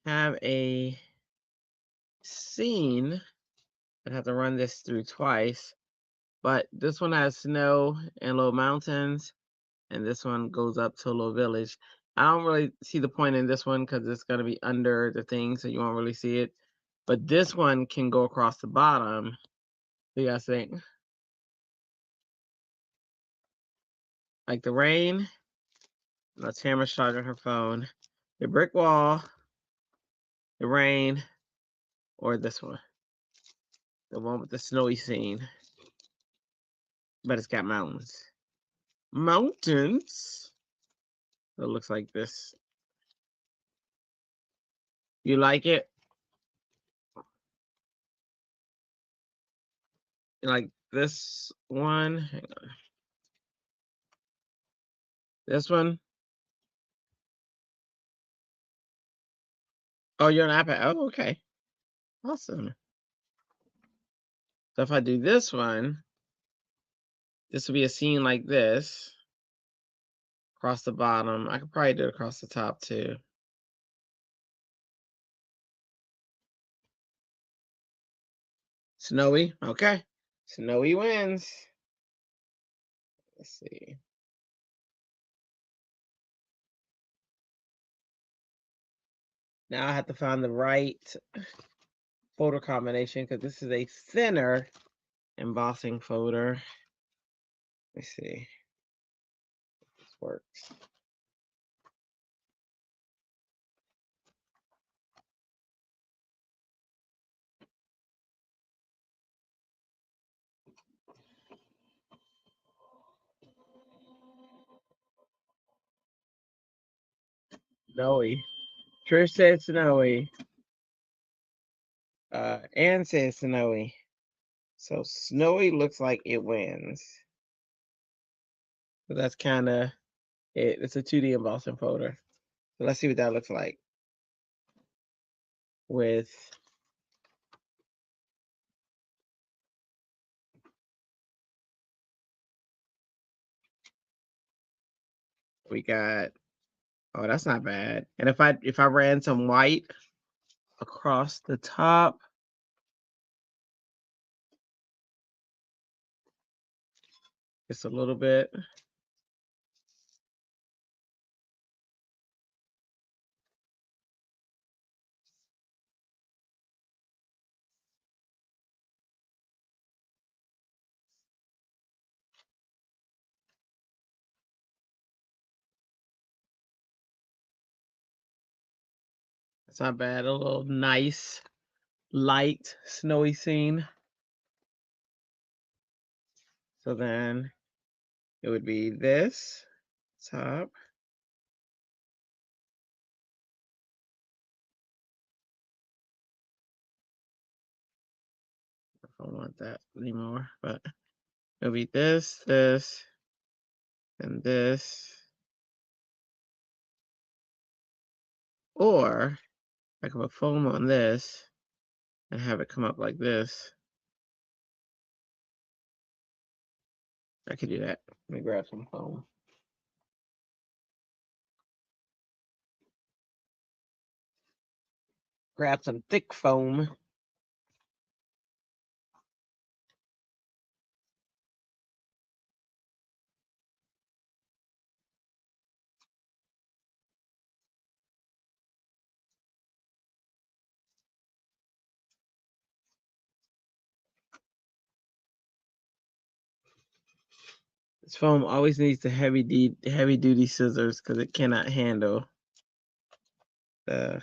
have a scene. I have to run this through twice. But this one has snow and little mountains. And this one goes up to a little village. I don't really see the point in this one because it's going to be under the thing, so you won't really see it. But this one can go across the bottom. What do you guys think? Like the rain. No, Tamara's charging her phone. The brick wall, the rain, or this one. The one with the snowy scene. But it's got mountains. Mountains? It looks like this. You like it? You like this one? Hang on. This one? Oh, you're an iPad. Oh, okay. Awesome. So if I do this one, this would be a scene like this. Across the bottom. I could probably do it across the top too. Snowy. Okay. Snowy wins. Let's see. Now I have to find the right folder combination because this is a thinner embossing folder. Let's see if this works. Snowy. Trish said snowy. Ann said snowy. So snowy looks like it wins. So that's kind of it. It's a 2D embossing folder. So let's see what that looks like with we got. Oh, that's not bad. And if I ran some white across the top, just a little bit. It's not bad. A little nice, light, snowy scene. So then it would be this top. I don't want that anymore, but it'll be this, this, and this. Or I can put foam on this and have it come up like this. I could do that. Let me grab some foam. Grab some thick foam. This foam always needs the heavy duty scissors because it cannot handle the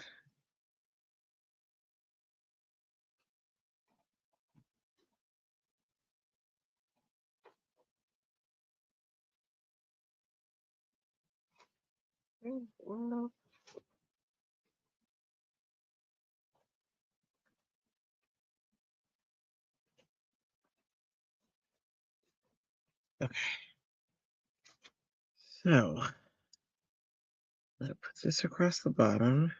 okay. So Let's put this across the bottom.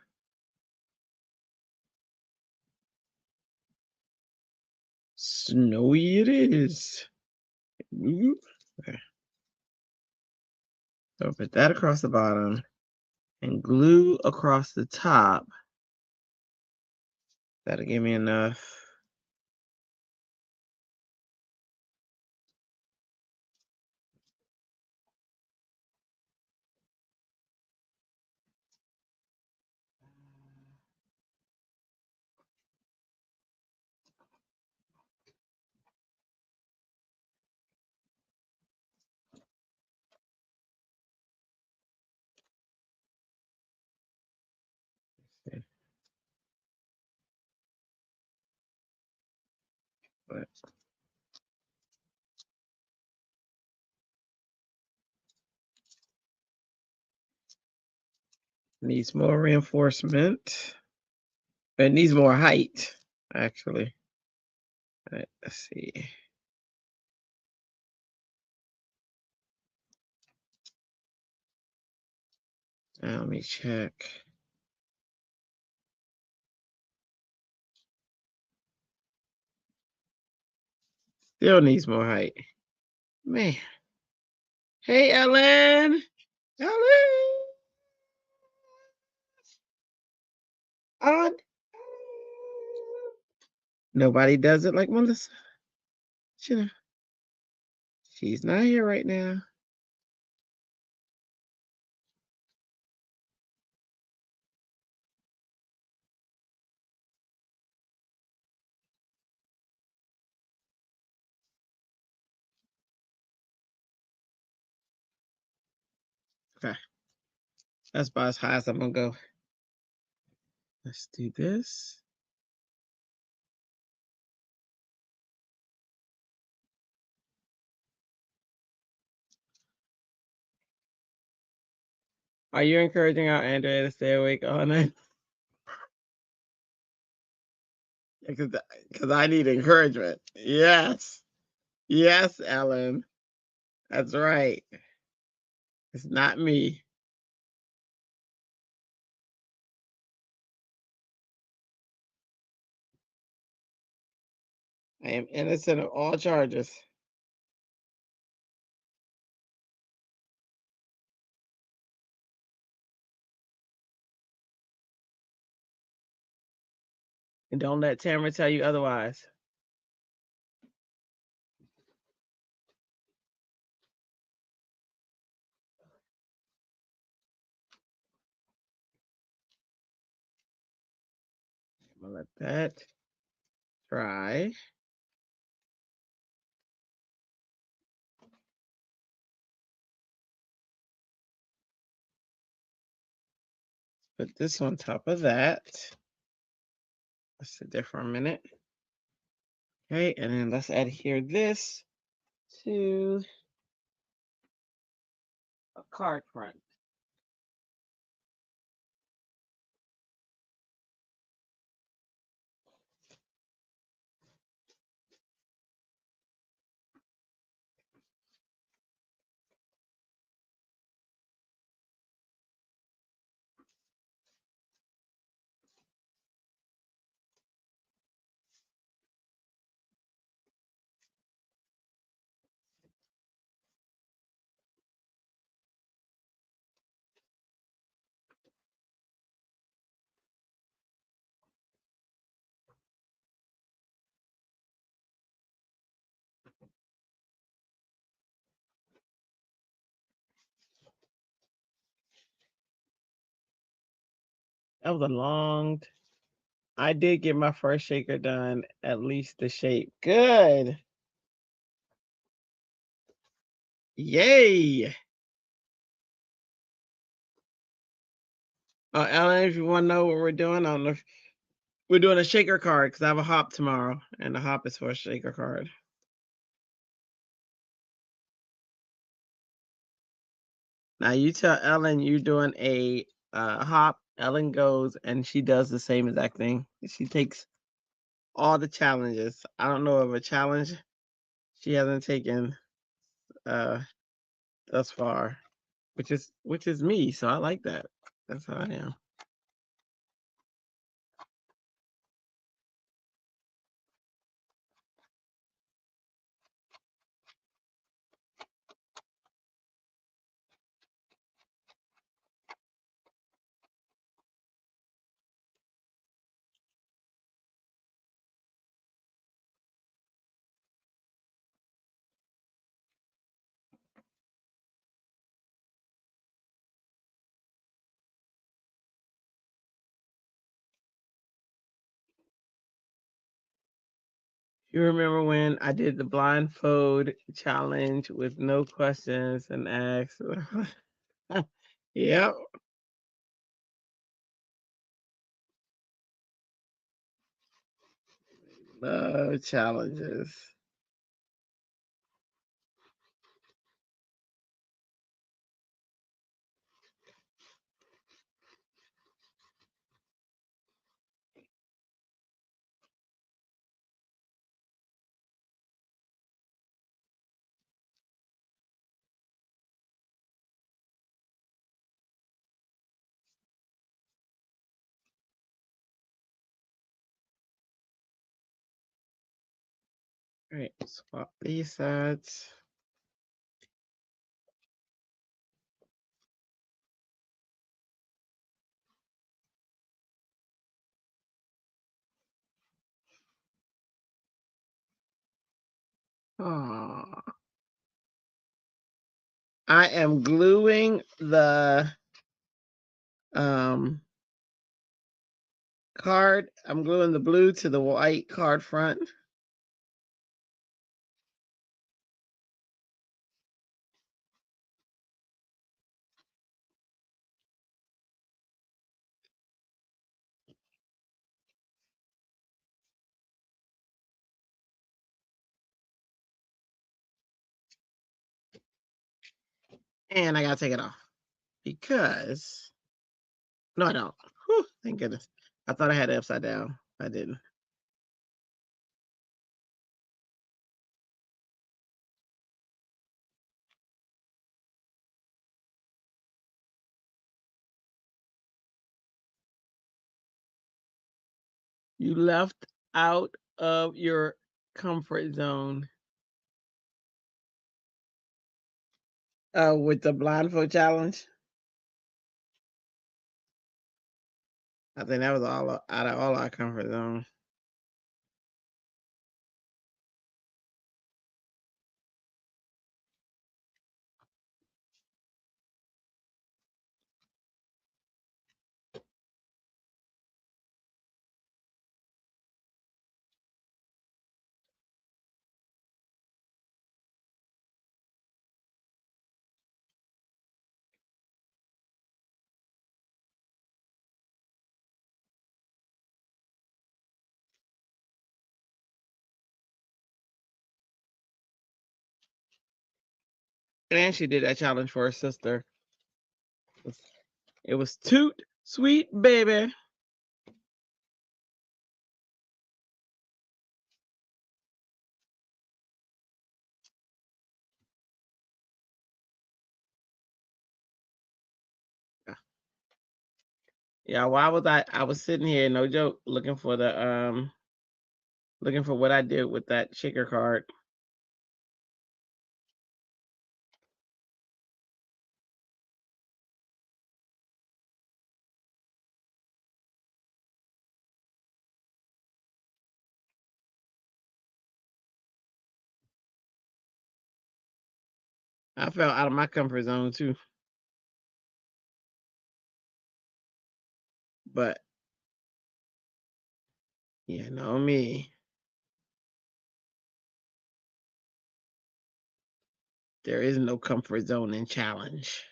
Snowy it is. Ooh. Okay. So put that across the bottom and glue across the top. That'll give me enough. But needs more reinforcement. It needs more height, actually. All right, let's see. Now let me check. Still needs more height. Man. Hey, Ellen. Ellen. On. Nobody does it like Melissa. She's not here right now. Okay. That's about as high as I'm gonna go. Let's do this. Are you encouraging our Andrea to stay awake all night? Because I need encouragement. Yes. Yes, Ellen. That's right. It's not me. I am innocent of all charges. And don't let Tamara tell you otherwise. I'm gonna let that dry. Put this on top of that. Let's sit there for a minute. Okay, and then let's adhere this to a card front. That was a long. I did get my first shaker done, at least the shape. Good. Yay. Ellen, if you want to know what we're doing, I don't know if we're doing a shaker card because I have a hop tomorrow, and the hop is for a shaker card. Now you tell Ellen you're doing a hop. Ellen goes and she does the same exact thing. She takes all the challenges. I don't know of a challenge she hasn't taken thus far, which is me. So I like that. That's how I am. You remember when I did the blindfold challenge with no questions and asked? Yep. Love challenges. All right, swap these sides. Oh, I am gluing the card. I'm gluing the blue to the white card front. And I gotta take it off because no, I don't. Whew, thank goodness. I thought I had it upside down. I didn't. You left out of your comfort zone. With the blindfold challenge. I think that was all out of all our comfort zone. And she did that challenge for her sister. It was Toot Sweet Baby. Yeah, why was I was sitting here, no joke, looking for what I did with that shaker card. I fell out of my comfort zone too. But you know me. There is no comfort zone in challenge.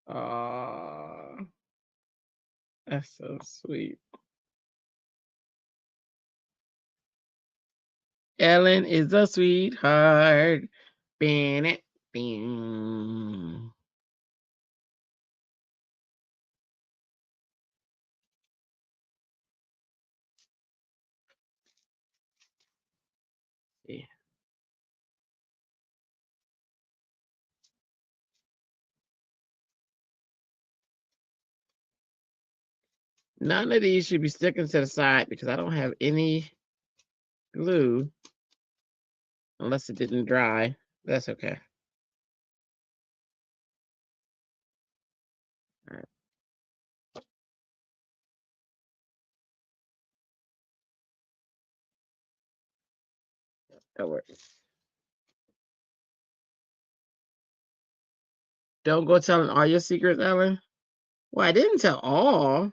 Oh, that's so sweet. Ellen is a sweetheart. Bennett. Bing. See. None of these should be sticking to the side because I don't have any glue unless it didn't dry. That's okay. All right. That works. Don't go telling all your secrets, Ellen. Well, I didn't tell all,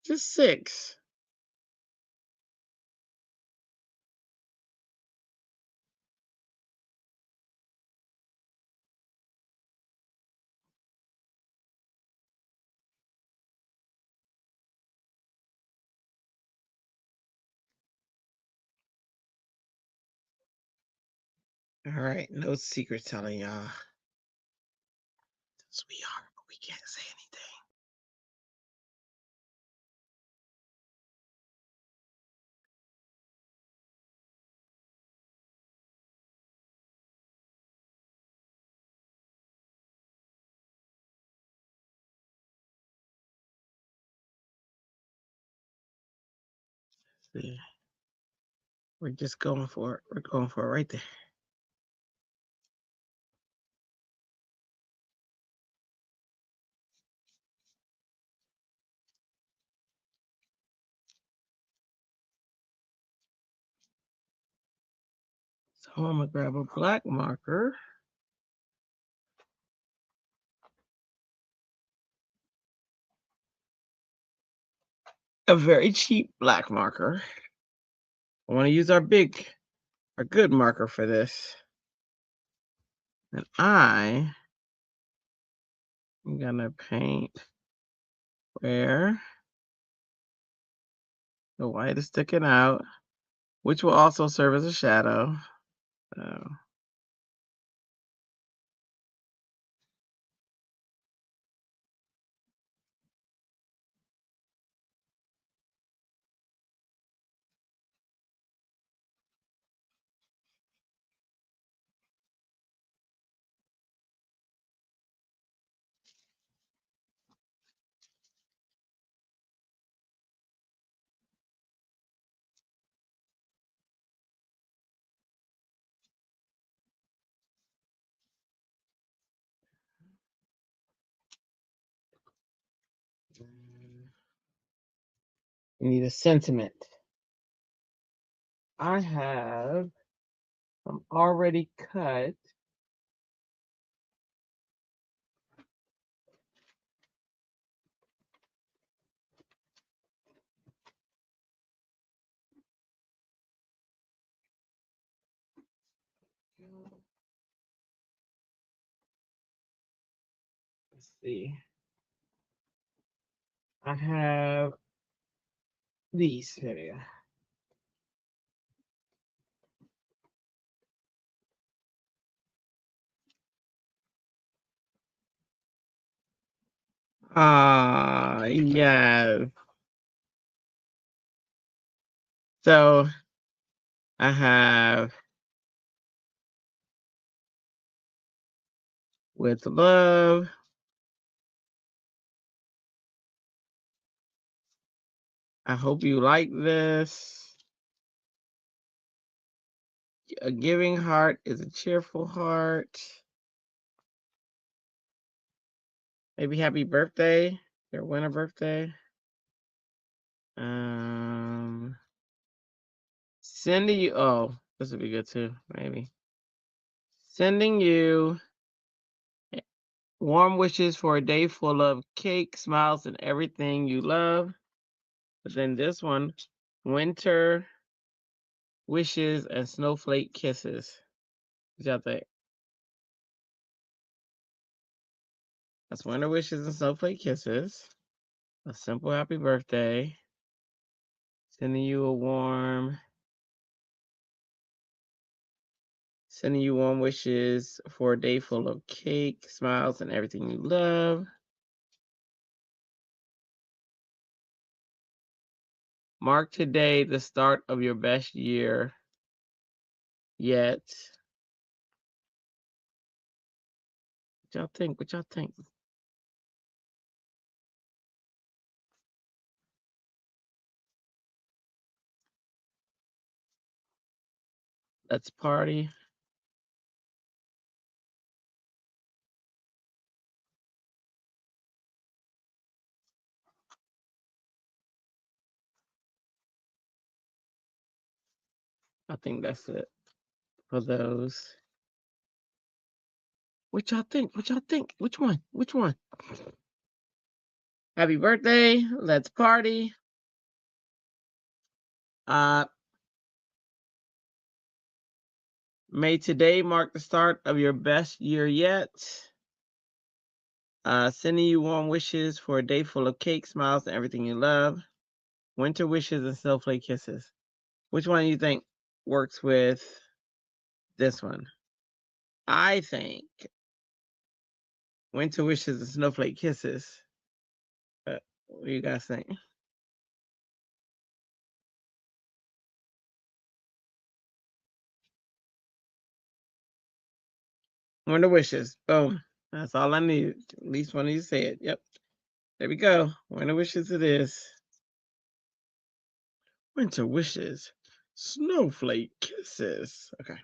just 6. All right, no secret telling, y'all. We are, but we can't say anything. See, we're just going for it. We're going for it right there. So I'm gonna grab a black marker. A very cheap black marker. I want to use our good marker for this. And I'm gonna paint where the white is sticking out, which will also serve as a shadow. So. You need a sentiment. I have some already cut. Let's see. I have these. Here we go. Ah, yeah. So I have with love. I hope you like this. A giving heart is a cheerful heart. Maybe happy birthday. Their winter birthday. Sending you. Oh, this would be good too. Maybe sending you warm wishes for a day full of cake, smiles, and everything you love. But then this one, winter wishes and snowflake kisses. What y'all think? That's winter wishes and snowflake kisses. A simple happy birthday. Sending you a warm Sending you warm wishes for a day full of cake, smiles, and everything you love. Mark today the start of your best year yet. What y'all think? What y'all think? Let's party. I think that's it for those. What y'all think? What y'all think? Which one? Which one? Happy birthday. Let's party. May today mark the start of your best year yet. Sending you warm wishes for a day full of cake, smiles, and everything you love. Winter wishes and snowflake kisses. Which one do you think works with this one? I think winter wishes and snowflake kisses. What do you guys think? Winter wishes. Boom. That's all I need. At least one of you said. Yep. There we go. Winter wishes it is. Winter wishes. Snowflake kisses. Okay.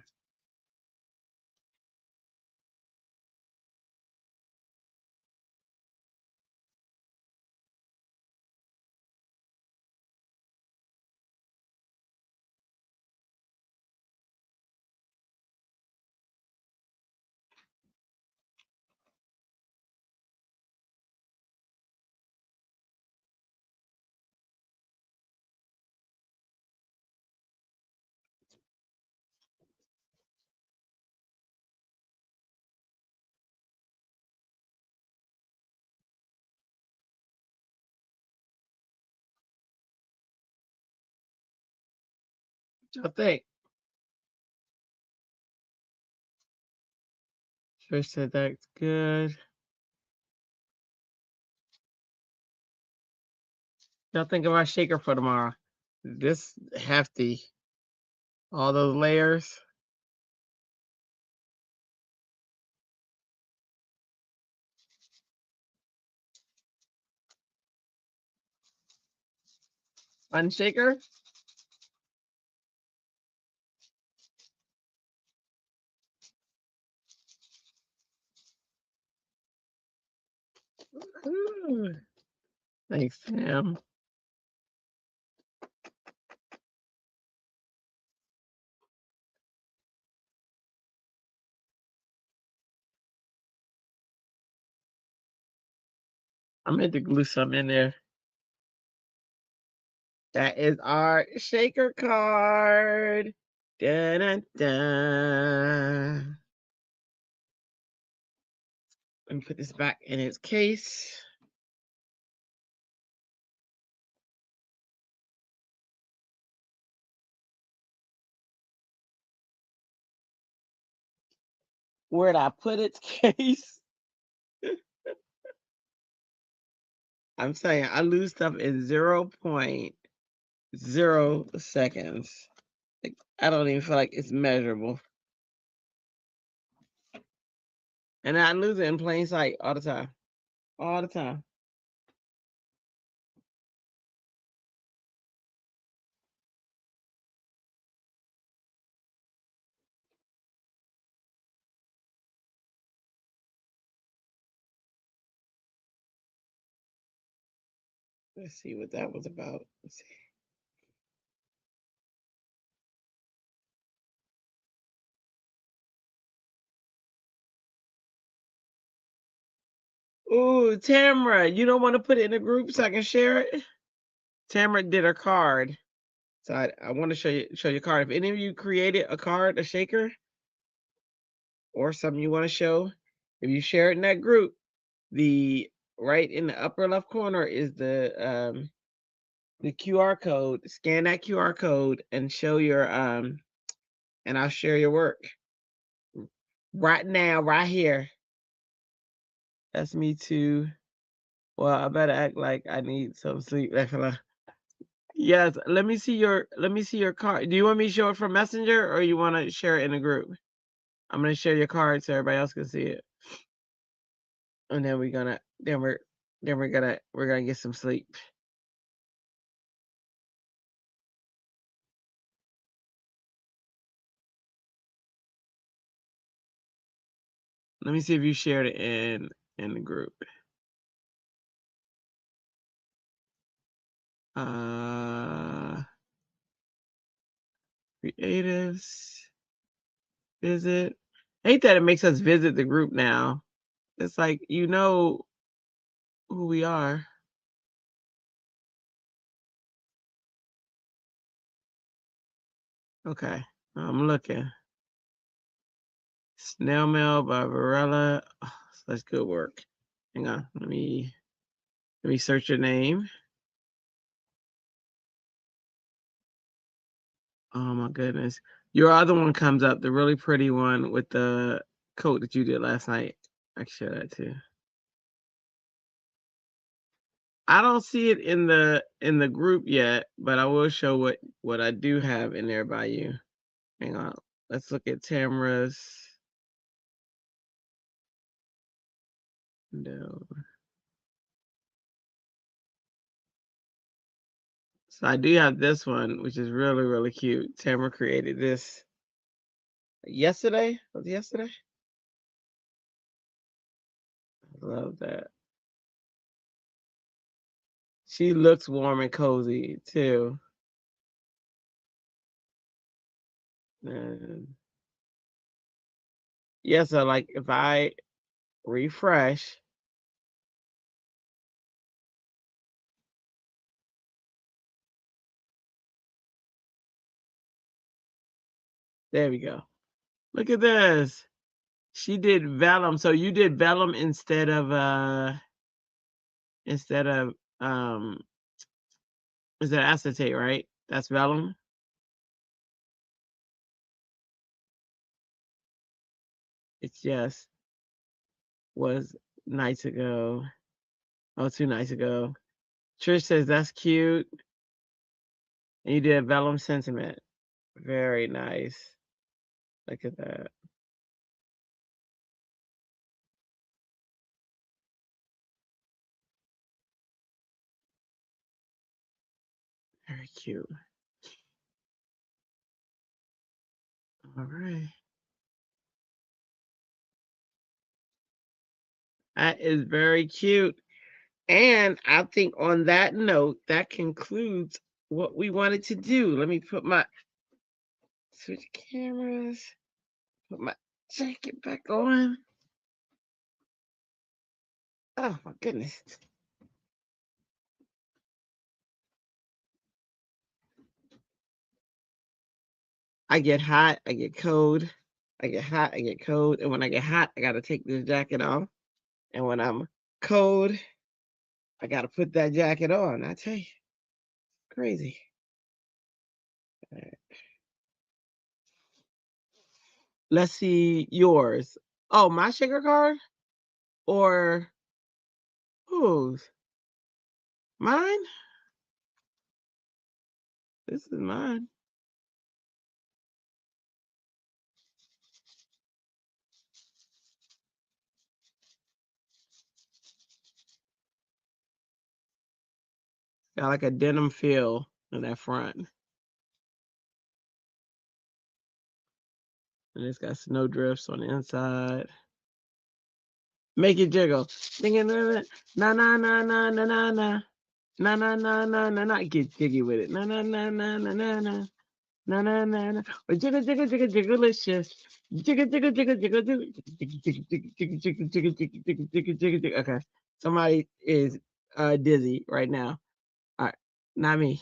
What y'all think? Trish said that's good. Y'all think of our shaker for tomorrow? This hefty. All those layers. Fun shaker. Ooh. Thanks, Sam. I meant to glue some in there. That is our shaker card. Da, da, da. Let me put this back in its case. Where'd I put its case? I'm saying I lose stuff in 0.0 seconds. Like, I don't even feel like it's measurable. And I lose it in plain sight all the time. All the time. Let's see what that was about. Let's see. Ooh, Tamara, you don't want to put it in a group so I can share it? Tamara did a card. So I want to show you a card. If any of you created a card, a shaker, or something you want to show, if you share it in that group, the right in the upper left corner is the QR code. Scan that QR code and show your and I'll share your work. Right now, right here. That's me too. Well, I better act like I need some sleep. Yes, let me see your card. Do you want me to show it from Messenger or you want to share it in a group? I'm gonna share your card so everybody else can see it. And then we're gonna get some sleep. Let me see if you shared it in the group. Creatives, visit. Hate that it makes us visit the group now. It's like you know who we are. Okay, I'm looking. Snail Mail by Varela. Oh, that's good work. Hang on, let me search your name. Oh my goodness. Your other one comes up, the really pretty one with the coat that you did last night. I can show that too. I don't see it in the group yet, but I will show what I do have in there by you. Hang on. Let's look at Tamara's. No. So I do have this one, which is really, really cute. Tamara created this yesterday. Was it yesterday? I love that. She looks warm and cozy too. And yeah, so like if I refresh, there we go. Look at this. She did vellum. So you did vellum instead of is that acetate, right? That's vellum. It just was nights ago. Oh, 2 nights ago. Trish says that's cute. And you did vellum sentiment. Very nice. Look at that. Very cute. All right. That is very cute. And I think on that note, that concludes what we wanted to do. Let me switch cameras, put my jacket back on. Oh my goodness. I get hot, I get cold. I get hot, I get cold. And when I get hot, I gotta take this jacket off. And when I'm cold, I gotta put that jacket on. I tell you, crazy. Let's see yours. Oh, my sugar card? Or whose? Mine? This is mine. Got like a denim feel in that front. And it's got snow drifts on the inside. Make it jiggle. Na na na na na na na. Na na na na na na. Get jiggy with it. Na na na na na na na. Na na na na. Or jiggle jiggle jiggle jigglelicious. Jiggle jiggle jiggle jiggle jiggle jiggle jiggle jiggle jiggle jiggle jiggle jiggle jiggle jiggle. Okay. Somebody is dizzy right now. All right. Not me.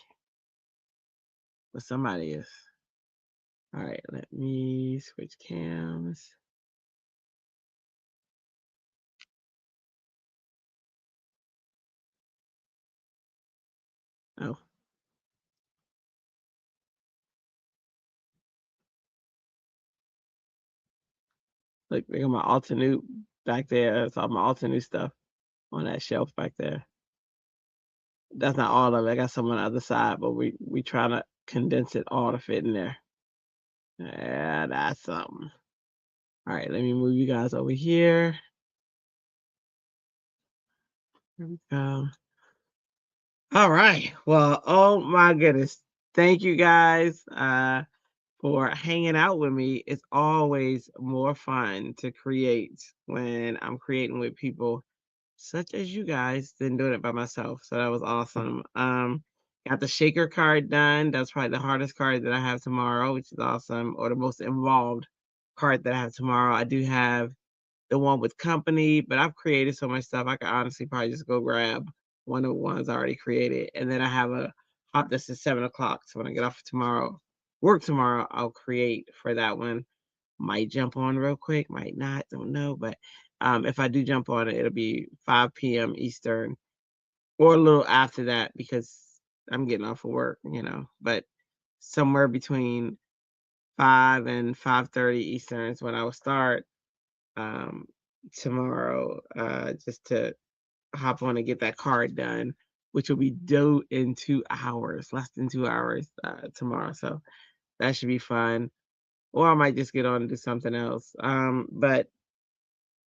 But somebody is. All right, let me switch cams. Oh, Look, they got my Altenew back there. It's all my Altenew stuff on that shelf back there. That's not all of it. I got some on the other side, but we trying to condense it all to fit in there. Yeah, that's something. All right, let me move you guys over here. Here we go. All right. Well, oh my goodness. Thank you guys for hanging out with me. It's always more fun to create when I'm creating with people such as you guys than doing it by myself. So that was awesome. Got the shaker card done. That's probably the hardest card that I have tomorrow, which is awesome, or the most involved card that I have tomorrow. I do have the one with company, but I've created so much stuff. I could honestly probably just go grab one of the ones I already created. And then I have a hop that's at 7 o'clock. So when I get off tomorrow, work tomorrow, I'll create for that one. Might jump on real quick, might not, don't know. But if I do jump on it, it'll be 5 p.m. Eastern or a little after that because I'm getting off of work, but somewhere between 5 and 5:30 Eastern is when I will start um, tomorrow, just to hop on and get that card done, which will be due in 2 hours, less than 2 hours tomorrow. So that should be fun. Or I might just get on and do something else. But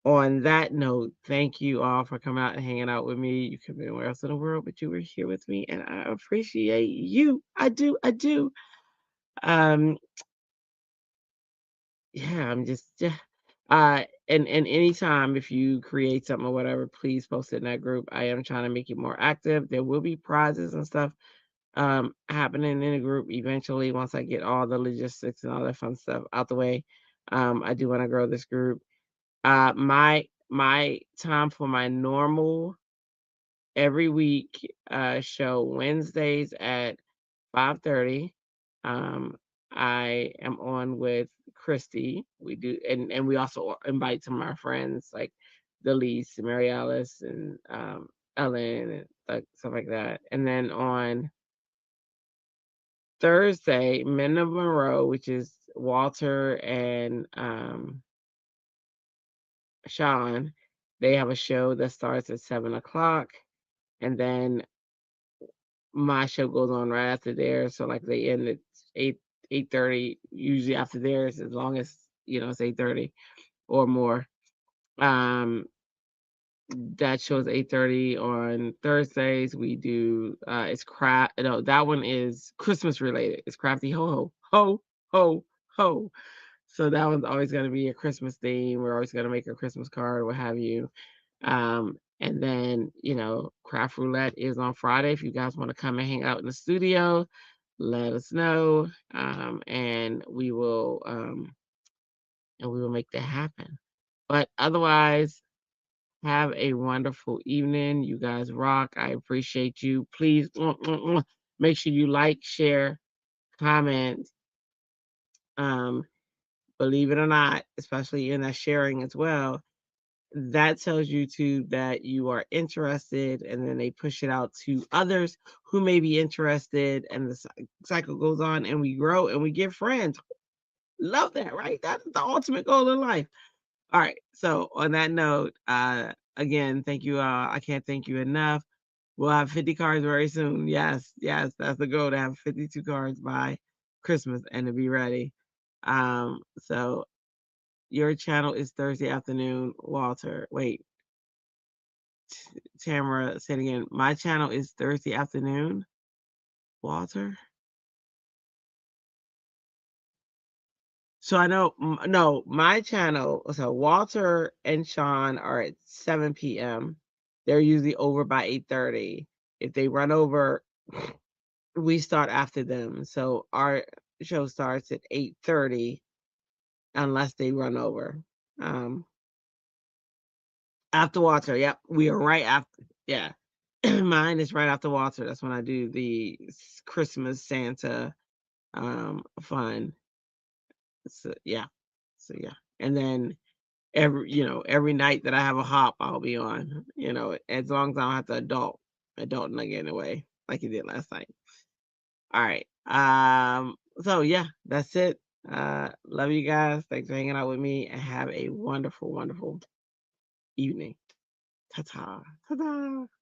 on that note, thank you all for coming out and hanging out with me. You could be anywhere else in the world, but you were here with me, and I appreciate you. I do. I do. Um, yeah, I'm just yeah. And anytime if you create something or whatever, please post it in that group. I am trying to make it more active. There will be prizes and stuff happening in the group eventually once I get all the logistics and all that fun stuff out the way. I do want to grow this group. My time for my normal every week show Wednesdays at 5:30. Um, I am on with Christy. We do, and we also invite some of our friends like Delise, Mary Alice, and Ellen, and like stuff like that. And then on Thursday, Men of Monroe, which is Walter and Sean, they have a show that starts at 7 o'clock, and then my show goes on right after theirs. So like they end at 8:30, usually after theirs, as long as it's 8:30 or more. Um, that show's 8:30 on Thursdays. We do it's craft. No, that one is Christmas related. It's Crafty Ho Ho Ho Ho Ho. So that one's always going to be a Christmas theme. We're always going to make a Christmas card, what have you. And then, Craft Roulette is on Friday. If you guys want to come and hang out in the studio, let us know. And we will make that happen. But otherwise, have a wonderful evening. You guys rock. I appreciate you. Please make sure you like, share, comment. Believe it or not, especially in that sharing as well, that tells YouTube that you are interested, and then they push it out to others who may be interested, and the cycle goes on, and we grow and we get friends. Love that, right? That's the ultimate goal in life. All right. So on that note, again, thank you. I can't thank you enough. We'll have 50 cards very soon. Yes, yes, that's the goal, to have 52 cards by Christmas and to be ready. So your channel is Thursday afternoon, Walter. Wait, Tamara, say it again. My channel is Thursday afternoon, Walter. So I know, no, my channel, so Walter and Sean are at 7 p.m. They're usually over by 8:30. If they run over, we start after them. So our show starts at 8:30 unless they run over. After Walter, yep. We are right after, yeah. Mine is right after Walter. That's when I do the Christmas Santa fun. So yeah. So yeah. And then every night that I have a hop, I'll be on, as long as I don't have to adult and get in the way like you did last night. All right. So yeah, that's it. Love you guys. Thanks for hanging out with me and have a wonderful, wonderful evening. Ta ta. Ta ta.